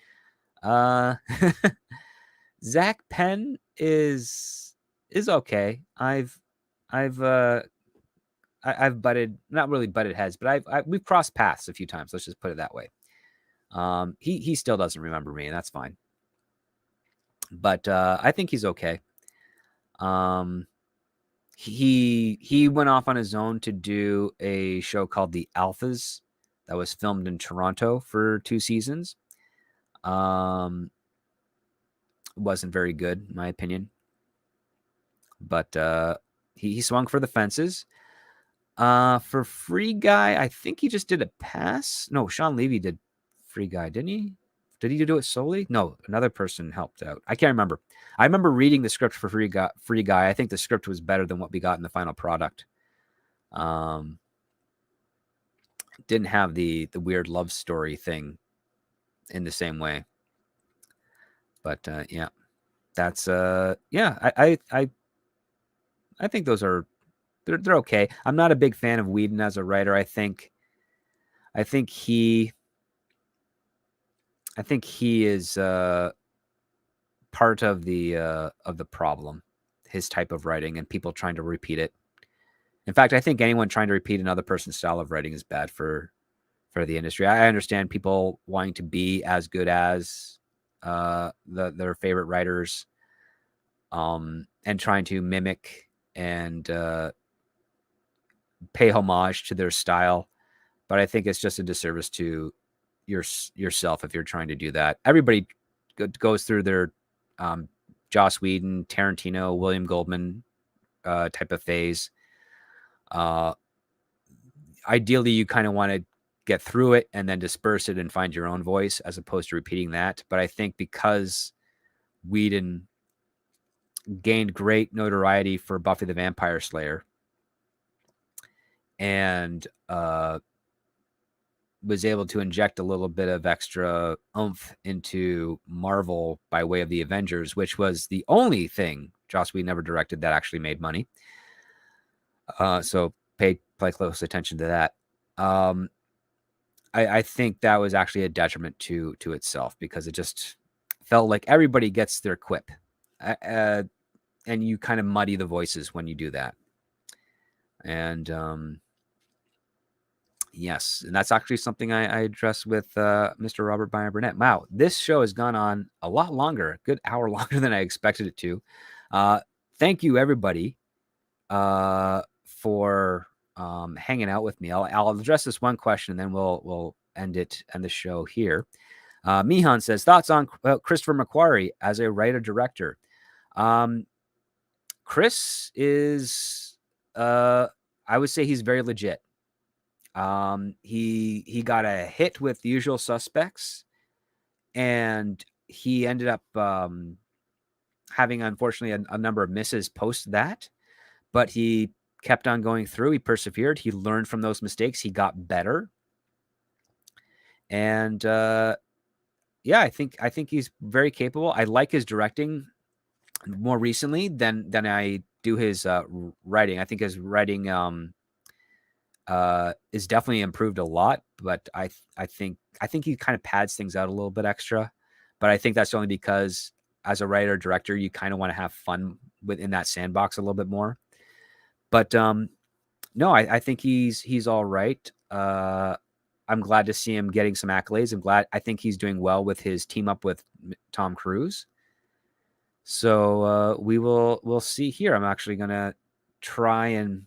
Zach Penn is okay. I've butted, not really butted heads, but we've crossed paths a few times. Let's just put it that way. He still doesn't remember me, and that's fine. But I think he's okay. He went off on his own to do a show called The Alphas that was filmed in Toronto for 2 seasons. Wasn't very good, in my opinion. But he swung for the fences. For Free Guy, I think he just did a pass. No, Sean Levy did Free Guy, didn't he? Did he do it solely? No, another person helped out. I can't remember. I remember reading the script for Free Guy. I think the script was better than what we got in the final product. Didn't have the weird love story thing in the same way. But yeah, that's I think those are they're okay. I'm not a big fan of Whedon as a writer. I think he is part of the problem, his type of writing and people trying to repeat it. In fact, I think anyone trying to repeat another person's style of writing is bad for the industry. I understand people wanting to be as good as their favorite writers, and trying to mimic and pay homage to their style. But I think it's just a disservice to yourself if you're trying to do that. Everybody goes through their Joss Whedon, Tarantino, William Goldman type of phase. Ideally, you kind of want to get through it and then disperse it and find your own voice as opposed to repeating that. But I think because Whedon gained great notoriety for Buffy the Vampire Slayer, and was able to inject a little bit of extra oomph into Marvel by way of the Avengers, which was the only thing Joss Whedon never directed that actually made money. So play close attention to that. I think that was actually a detriment to itself, because it just felt like everybody gets their quip, and you kind of muddy the voices when you do that. And yes, and that's actually something I addressed with Mr. Robert Byron Burnett. Wow, this show has gone on a lot longer, a good hour longer than I expected it to. Thank you, everybody, for hanging out with me. I'll address this one question, and then we'll end the show here. Mihan says, thoughts on Christopher McQuarrie as a writer-director. Chris is, I would say he's very legit. He got a hit with The Usual Suspects, and he ended up having, unfortunately, a number of misses post that, but he kept on going through. He persevered. He learned from those mistakes. He got better. And yeah, I think he's very capable. I like his directing more recently than I do his writing. I think his writing is definitely improved a lot, but I think he kind of pads things out a little bit extra. But I think that's only because as a writer director, you kind of want to have fun within that sandbox a little bit more. But no, I think he's all right. I'm glad to see him getting some accolades. I think he's doing well with his team up with Tom Cruise. So we'll see here. I'm actually gonna try and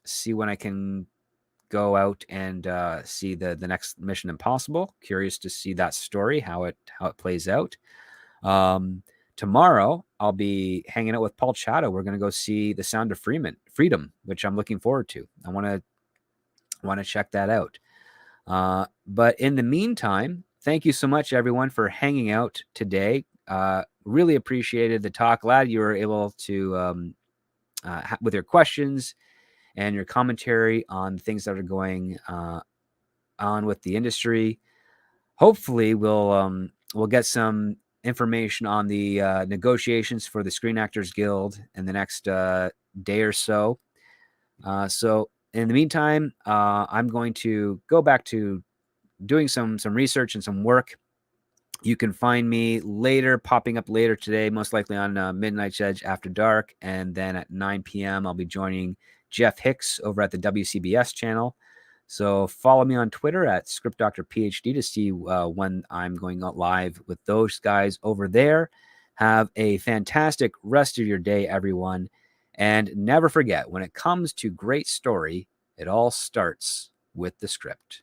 see when I can go out and see the next Mission Impossible. Curious to see that story, how it plays out. Tomorrow I'll be hanging out with Paul Chato. We're gonna go see The Sound of Freedom, which I'm looking forward to. I want to check that out. But in the meantime, thank you so much, everyone, for hanging out today. Really appreciated the talk. Glad you were able to, with your questions and your commentary on things that are going on with the industry. Hopefully, we'll get some information on the negotiations for the Screen Actors Guild in the next day or so. So in the meantime, I'm going to go back to doing some research and some work. You can find me popping up later today, most likely on Midnight's Edge After Dark. And then at 9 p.m., I'll be joining Jeff Hicks over at the WCBS channel. So follow me on Twitter at ScriptDoctorPhD to see when I'm going out live with those guys over there. Have a fantastic rest of your day, everyone. And never forget, when it comes to great story, it all starts with the script.